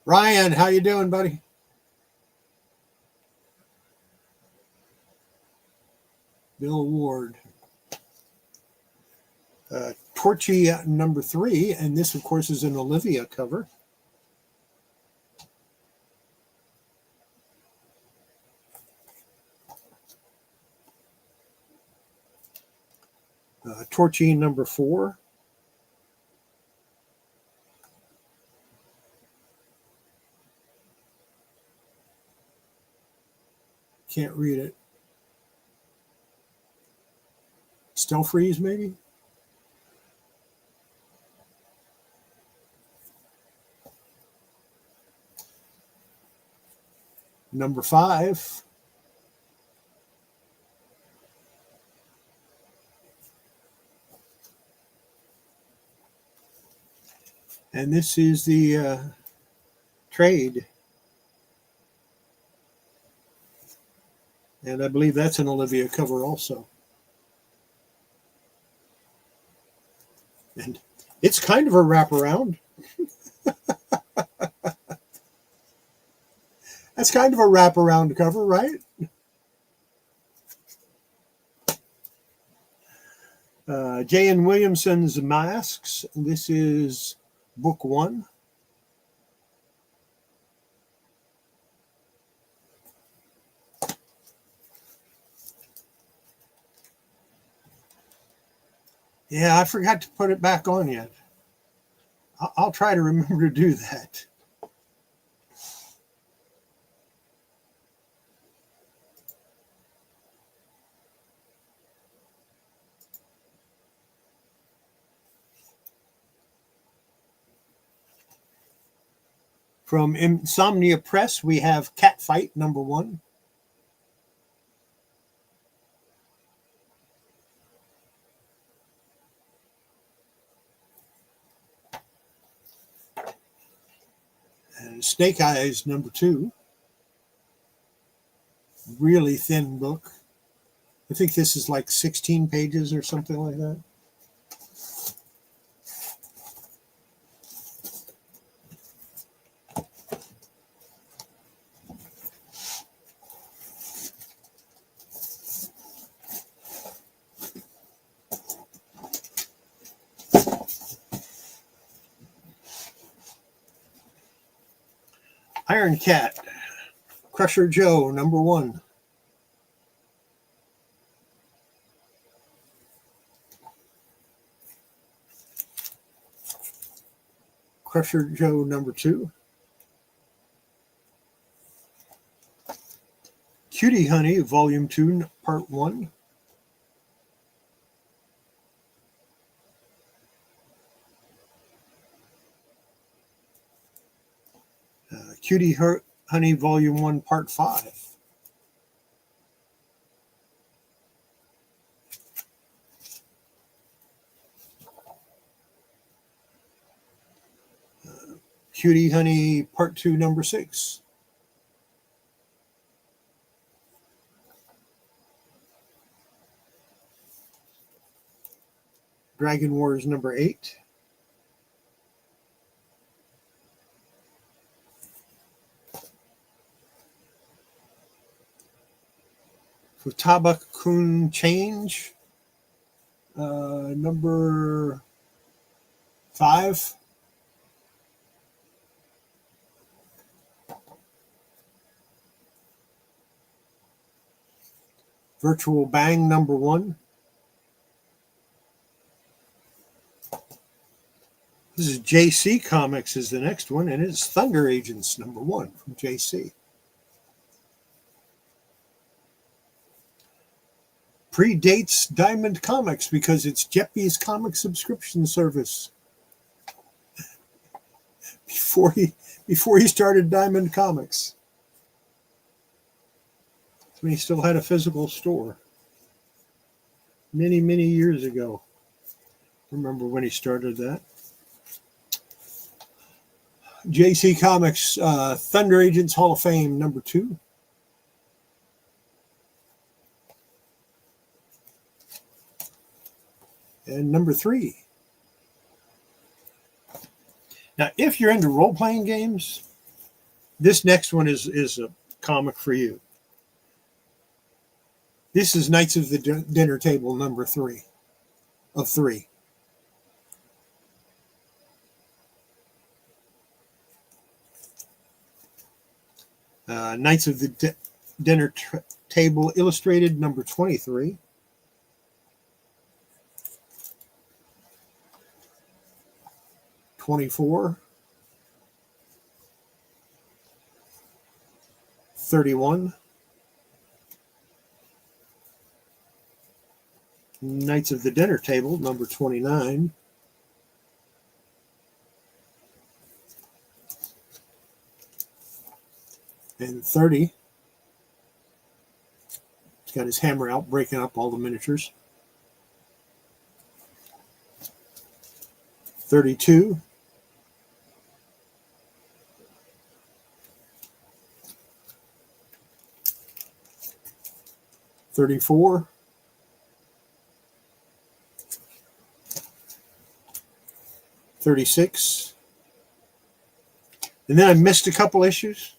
S1: Ryan, how you doing, buddy? Bill Ward. Torchy number 3, and this, of course, is an Olivia cover. Torchy number 4. Can't read it. Stelfreeze, maybe? Number 5. And this is the trade. And I believe that's an Olivia cover also. And it's kind of a wraparound. That's kind of a wraparound cover, right? J.N. Williamson's Masks. This is book 1. Yeah, I forgot to put it back on yet. I'll try to remember to do that. From Insomnia Press, we have Catfight number 1. And Snake Eyes number 2. Really thin book. I think this is like 16 pages or something like that. Iron Cat, Crusher Joe, number 1. Crusher Joe, number 2. Cutie Honey, Volume 2, Part 1. Cutie Honey, Volume 1, Part 5. Cutie Honey, Part 2, Number 6. Dragon Wars, number 8. Futaba-kun Change, number 5. Virtual Bang, number 1. This is JC Comics is the next one, and it's Thunder Agents, number 1 from JC. Predates Diamond Comics because it's Jeppy's comic subscription service. Before he started Diamond Comics. When he still had a physical store. Many, many years ago. Remember when he started that. JC Comics, Thunder Agents Hall of Fame, number 2. And number 3. Now, if you're into role-playing games, this next one is a comic for you. This is Knights of the Dinner Table, number 3 of 3. Knights of the Dinner Table Illustrated, number 23. '24, 31. Knights of the Dinner Table, number 29. And 30. He's got his hammer out, breaking up all the miniatures. 32. 34. 36. And then I missed a couple issues.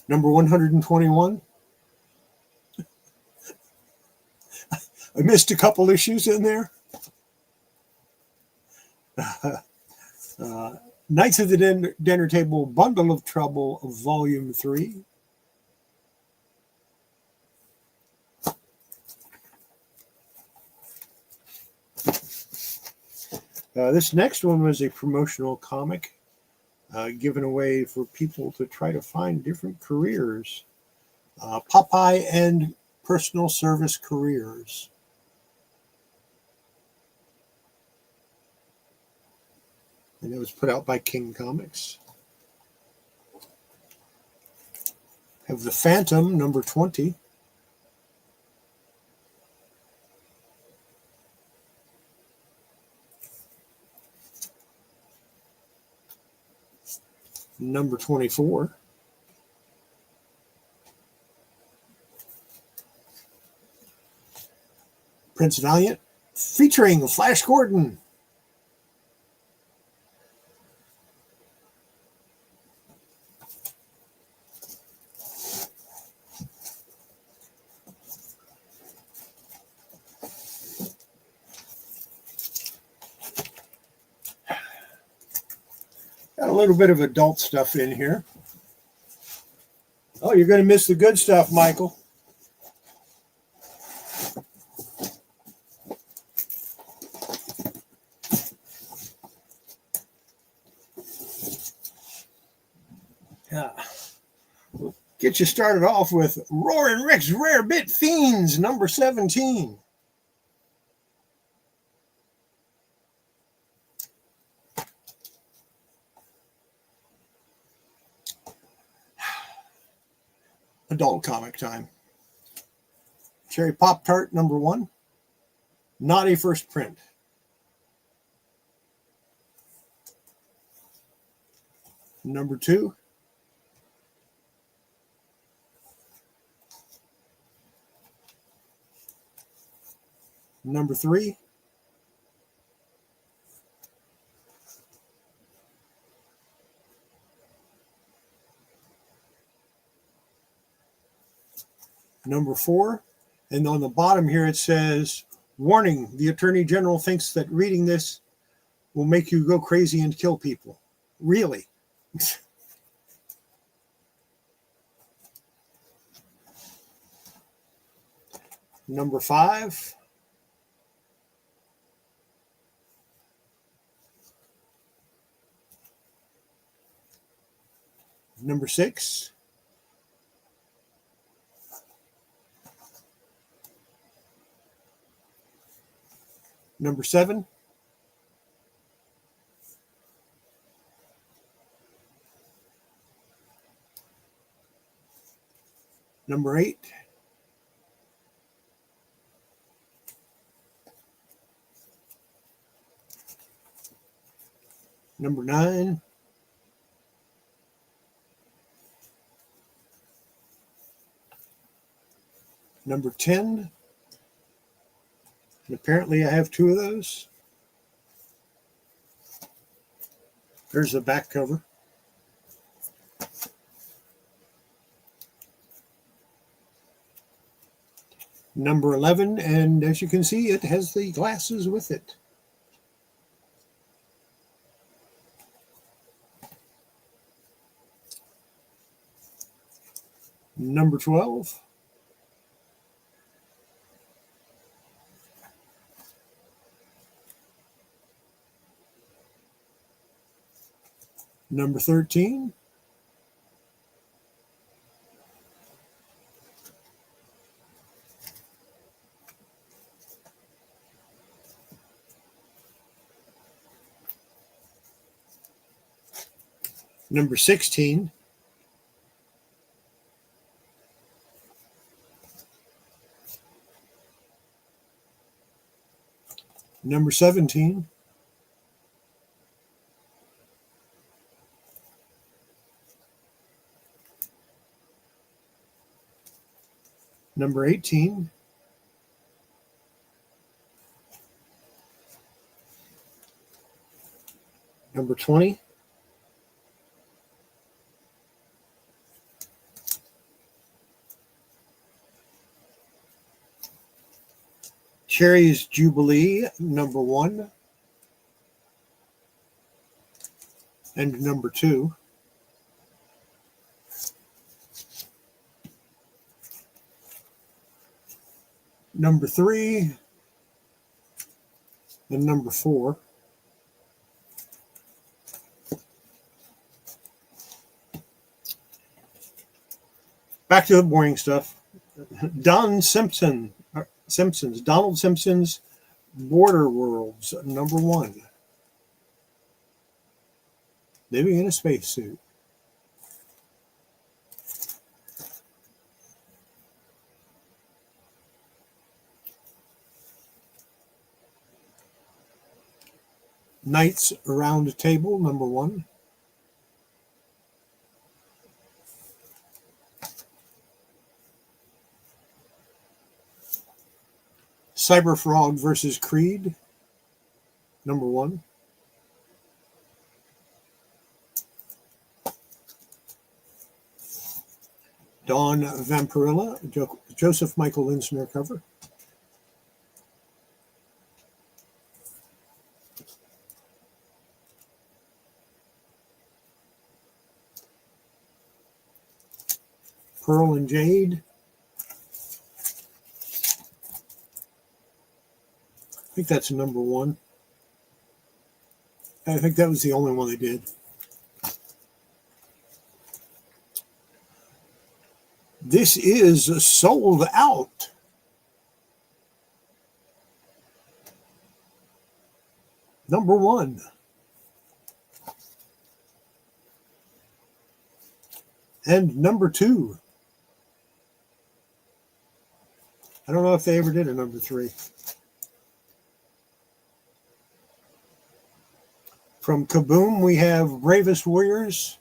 S1: Number 121. I missed a couple issues in there. Knights of the Dinner Table, Bundle of Trouble, Volume 3. This next one was a promotional comic given away for people to try to find different careers. Popeye and personal service careers. And it was put out by King Comics. Have the Phantom, number 20. Number 24. Prince Valiant, featuring Flash Gordon. Got a little bit of adult stuff in here. Oh, you're going to miss the good stuff, Michael. Yeah. We'll get you started off with Roaring Rick's Rare Bit Fiends, number 17. Adult comic time. Cherry Pop-Tart, number 1. Not a first print. Number 2. Number 3. Number 4. And on the bottom here it says, warning, the Attorney General thinks that reading this will make you go crazy and kill people. Really? Number 5. Number 6. Number 7. Number 8. Number 9. Number 10. And apparently I have 2 of those. There's the back cover. Number 11, and as you can see, it has the glasses with it. Number 12. Number 13. Number 16. Number 17. Number 18. Number 20. Cherries Jubilee, number 1 and number 2. Number 3 and number 4. Back to the boring stuff. Donald Simpson's Border Worlds, number 1. Living in a spacesuit. Knights Around the Table, number 1. Cyberfrog versus Creed, number 1. Dawn Vampirilla, Joseph Michael Linsner cover. Pearl and Jade. I think that's number 1. I think that was the only one they did. This is sold out. Number 1. And number 2. I don't know if they ever did a number 3. From Kaboom, we have Bravest Warriors.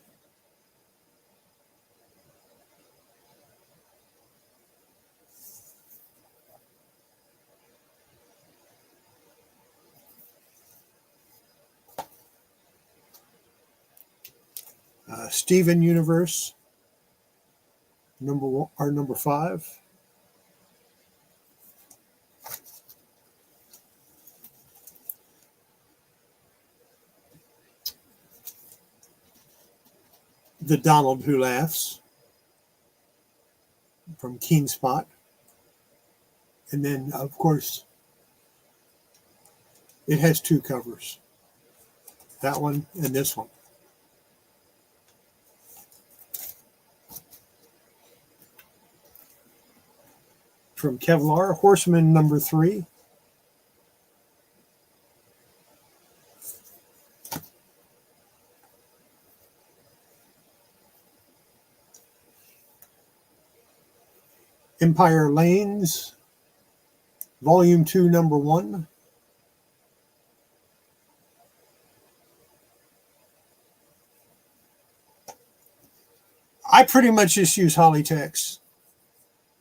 S1: Steven Universe, number 5. The Donald Who Laughs from Keen Spot. And then, of course, it has 2 covers. That one and this one. From Kevlar, Horseman number 3. Empire Lanes, Volume 2, number 1. I pretty much just use Hollytex.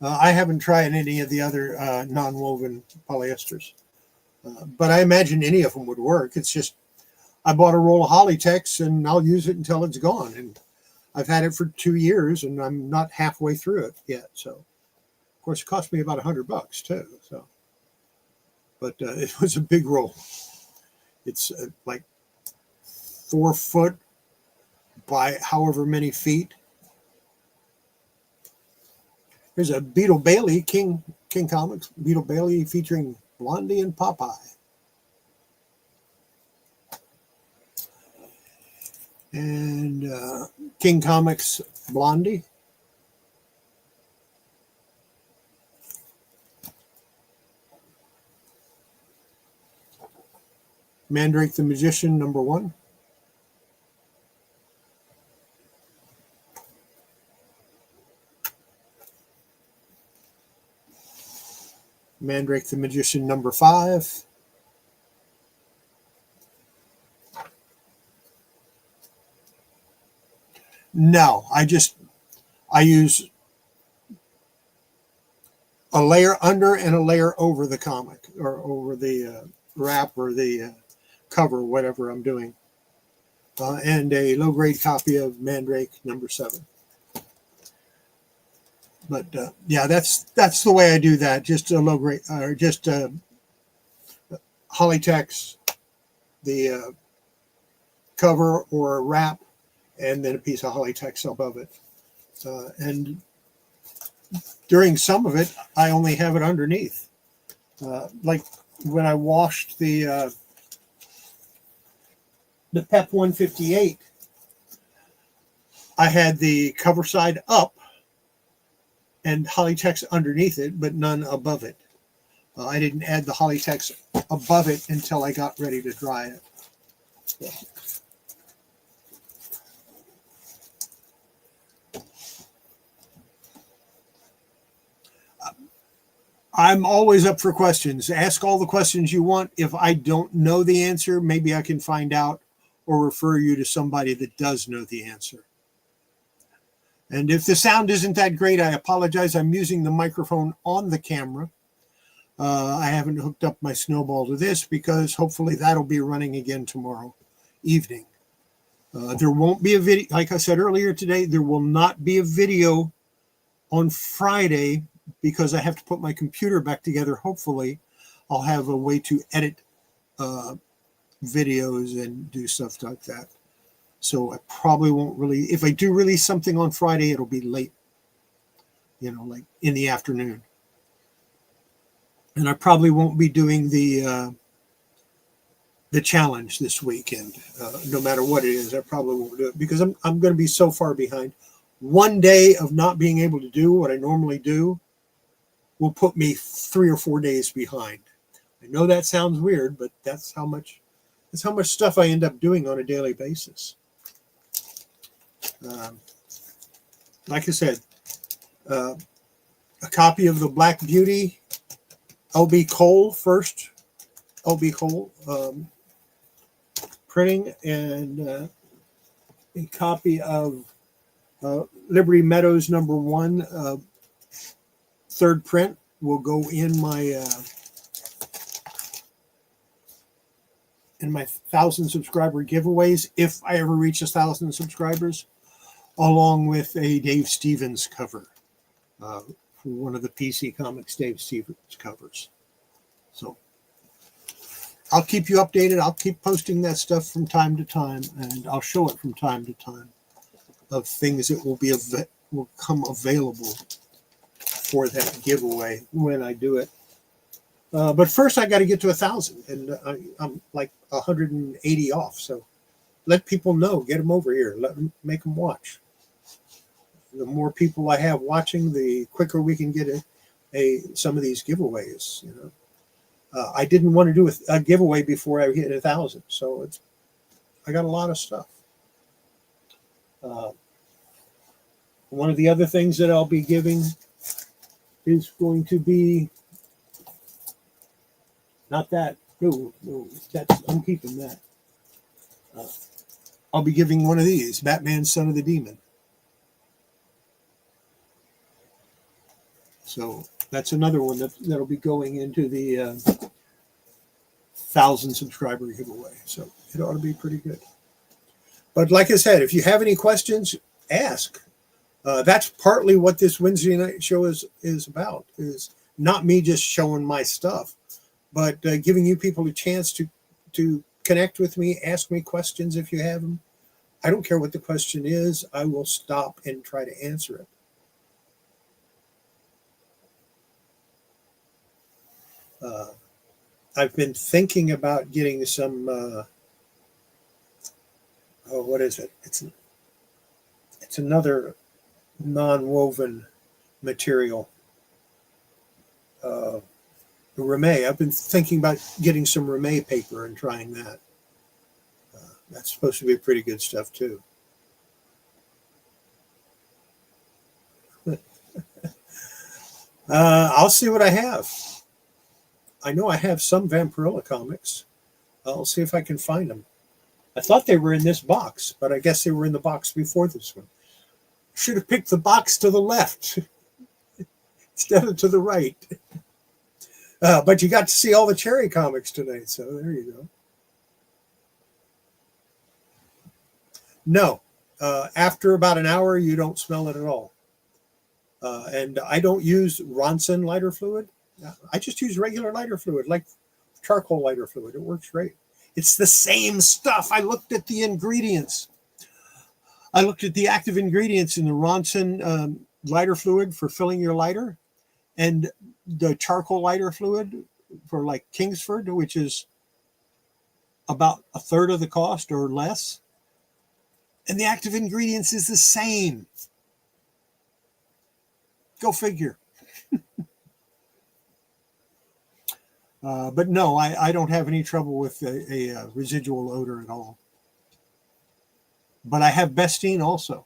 S1: I haven't tried any of the other non-woven polyesters, but I imagine any of them would work. It's just I bought a roll of Hollytex and I'll use it until it's gone. And I've had it for 2 years and I'm not halfway through it yet. So, of course, it cost me about $100 too. So, but it was a big roll. It's like 4 foot by however many feet. There's a Beetle Bailey, King Comics, Beetle Bailey featuring Blondie and Popeye. And King Comics Blondie. Mandrake the Magician, number 1. Mandrake the Magician, number 5. No, I use a layer under and a layer over the comic or over the wrap or the cover, whatever I'm doing, and a low grade copy of Mandrake #7. But yeah, that's the way I do that. Just a low grade, or just Hollytex, the cover or a wrap, and then a piece of Hollytex above it. And during some of it, I only have it underneath. Like when I washed the PEP 158, I had the cover side up and Hollytex underneath it, but none above it. I didn't add the Hollytex above it until I got ready to dry it. So. I'm always up for questions. Ask all the questions you want. If I don't know the answer, maybe I can find out or refer you to somebody that does know the answer. And if the sound isn't that great, I apologize. I'm using the microphone on the camera. I haven't hooked up my Snowball to this because hopefully that'll be running again tomorrow evening. There won't be a video. Like I said earlier today, there will not be a video on Friday because I have to put my computer back together. Hopefully I'll have a way to edit videos and do stuff like that. So I probably won't really, if I do release something on Friday, it'll be late, like in the afternoon. And I probably won't be doing the challenge this weekend, no matter what it is. I probably won't do it because I'm going to be so far behind. One day of not being able to do what I normally do will put me 3 or 4 days behind. I know that sounds weird, but that's how much stuff I end up doing on a daily basis. Like I said, a copy of the Black Beauty, LB Cole first, LB Cole printing, and a copy of Liberty Meadows #1 third print will go in my 1,000 subscriber giveaways if I ever reach 1,000 subscribers, along with a Dave Stevens cover for one of the PC Comics Dave Stevens covers. So I'll keep you updated. I'll keep posting that stuff from time to time, and I'll show it from time to time of things that will come available for that giveaway when I do it. But first, I got to get to 1,000, and I'm like 180 off. So let people know, get them over here, make them watch. The more people I have watching, the quicker we can get some of these giveaways. I didn't want to do a giveaway before I hit 1,000, so I got a lot of stuff. One of the other things that I'll be giving is going to be not that. No, I'm keeping that. I'll be giving one of these, Batman, Son of the Demon. So that's another one that'll be going into the 1,000 subscriber giveaway. So it ought to be pretty good. But like I said, if you have any questions, ask. That's partly what this Wednesday night show is about. Is not me just showing my stuff, but giving you people a chance to connect with me, ask me questions if you have them. I don't care what the question is. I will stop and try to answer it. I've been thinking about getting some, what is it? It's another non-woven material. Ramée. I've been thinking about getting some Ramée paper and trying that. That's supposed to be pretty good stuff too. I'll see what I have. I know I have some Vampirilla comics. I'll see if I can find them. I thought they were in this box, but I guess they were in the box before this one. should have picked the box to the left instead of to the right. But you got to see all the Cherry comics tonight, so there you go. No, after about an hour, you don't smell it at all. And I don't use Ronson lighter fluid. I just use regular lighter fluid, like charcoal lighter fluid. It works great. It's the same stuff. I looked at the ingredients. I looked at the active ingredients in the Ronson lighter fluid for filling your lighter and the charcoal lighter fluid for like Kingsford, which is about a third of the cost or less. And the active ingredients is the same. Go figure. But no, I don't have any trouble with a residual odor at all. But I have Bestine also.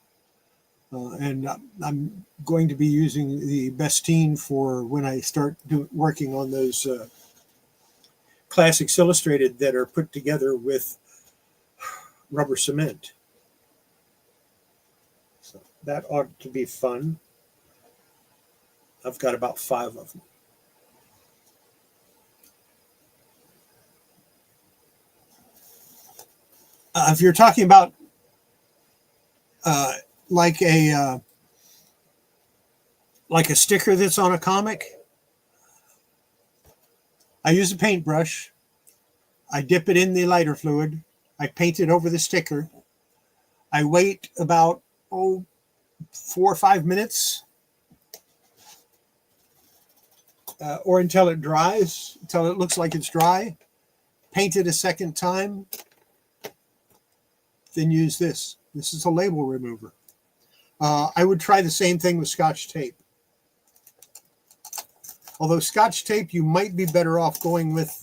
S1: And I'm going to be using the Bestine for when I start working on those Classics Illustrated that are put together with rubber cement. So that ought to be fun. I've got about 5 of them. If you're talking about like a sticker that's on a comic, I use a paintbrush. I dip it in the lighter fluid. I paint it over the sticker. I wait about 4 or 5 minutes, or until it dries, until it looks like it's dry. Paint it a second time. Then use this. This is a label remover. I would try the same thing with Scotch tape. Although Scotch tape, you might be better off going with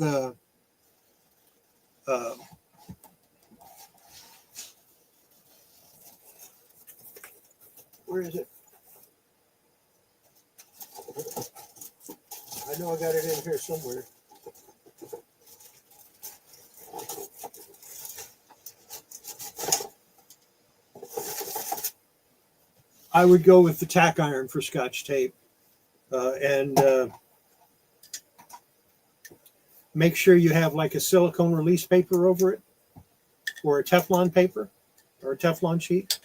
S1: where is it? I know I got it in here somewhere. I would go with the tack iron for Scotch tape, and make sure you have like a silicone release paper over it, or a Teflon paper, or a Teflon sheet.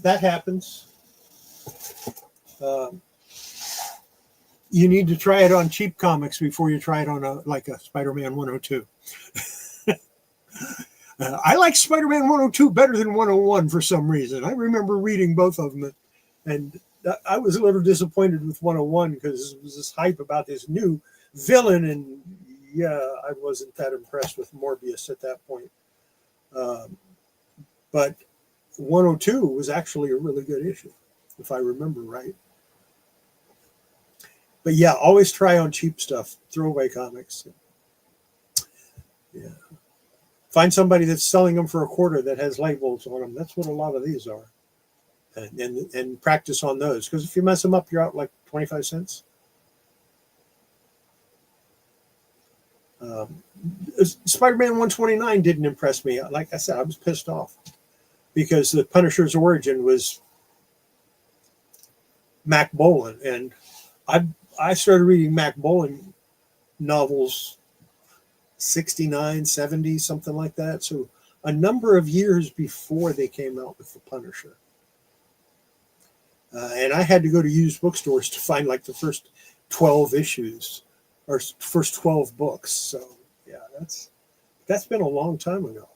S1: That happens. You need to try it on cheap comics before you try it on like a Spider-Man 102. I like Spider-Man 102 better than 101 for some reason. I remember reading both of them, and I was a little disappointed with 101 because it was this hype about this new villain, and yeah, I wasn't that impressed with Morbius at that point. But 102 was actually a really good issue, if I remember right. But yeah, always try on cheap stuff, throwaway comics. Yeah. Find somebody that's selling them for $0.25 that has labels on them. That's what a lot of these are. And practice on those. Because if you mess them up, you're out like 25 cents. Spider-Man 129 didn't impress me. Like I said, I was pissed off. Because the Punisher's origin was Mac Bolan. And I started reading Mac Bolan novels 69, 70, something like that. So a number of years before they came out with the Punisher. And I had to go to used bookstores to find like the first 12 issues or first 12 books. So yeah, that's been a long time ago.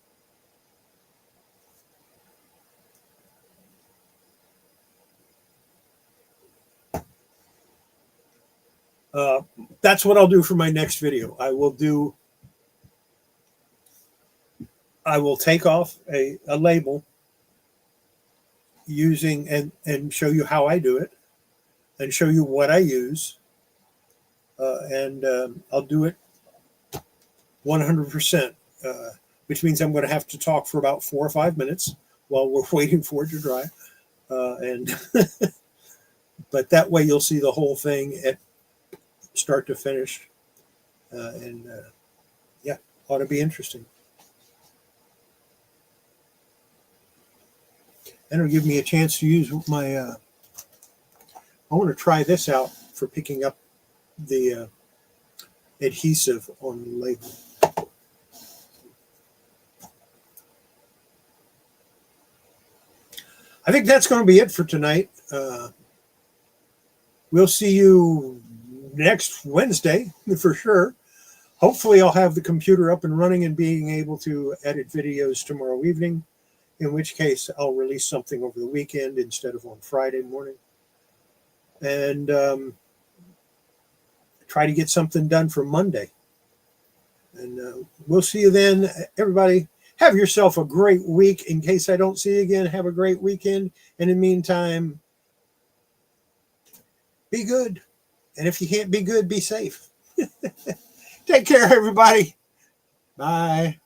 S1: That's what I'll do for my next video. I will take off a label using and show you how I do it and show you what I use. And I'll do it 100%, which means I'm going to have to talk for about 4 or 5 minutes while we're waiting for it to dry. But that way you'll see the whole thing at start to finish. Yeah, ought to be interesting. And it'll give me a chance to use my, I want to try this out for picking up the adhesive on the label. I think that's going to be it for tonight. We'll see you next Wednesday for sure. Hopefully I'll have the computer up and running and being able to edit videos tomorrow evening, in which case I'll release something over the weekend instead of on Friday morning. And try to get something done for Monday. And we'll see you then. Everybody, have yourself a great week. In case I don't see you again, have a great weekend. And in the meantime, be good. And if you can't be good, be safe. Take care, everybody. Bye.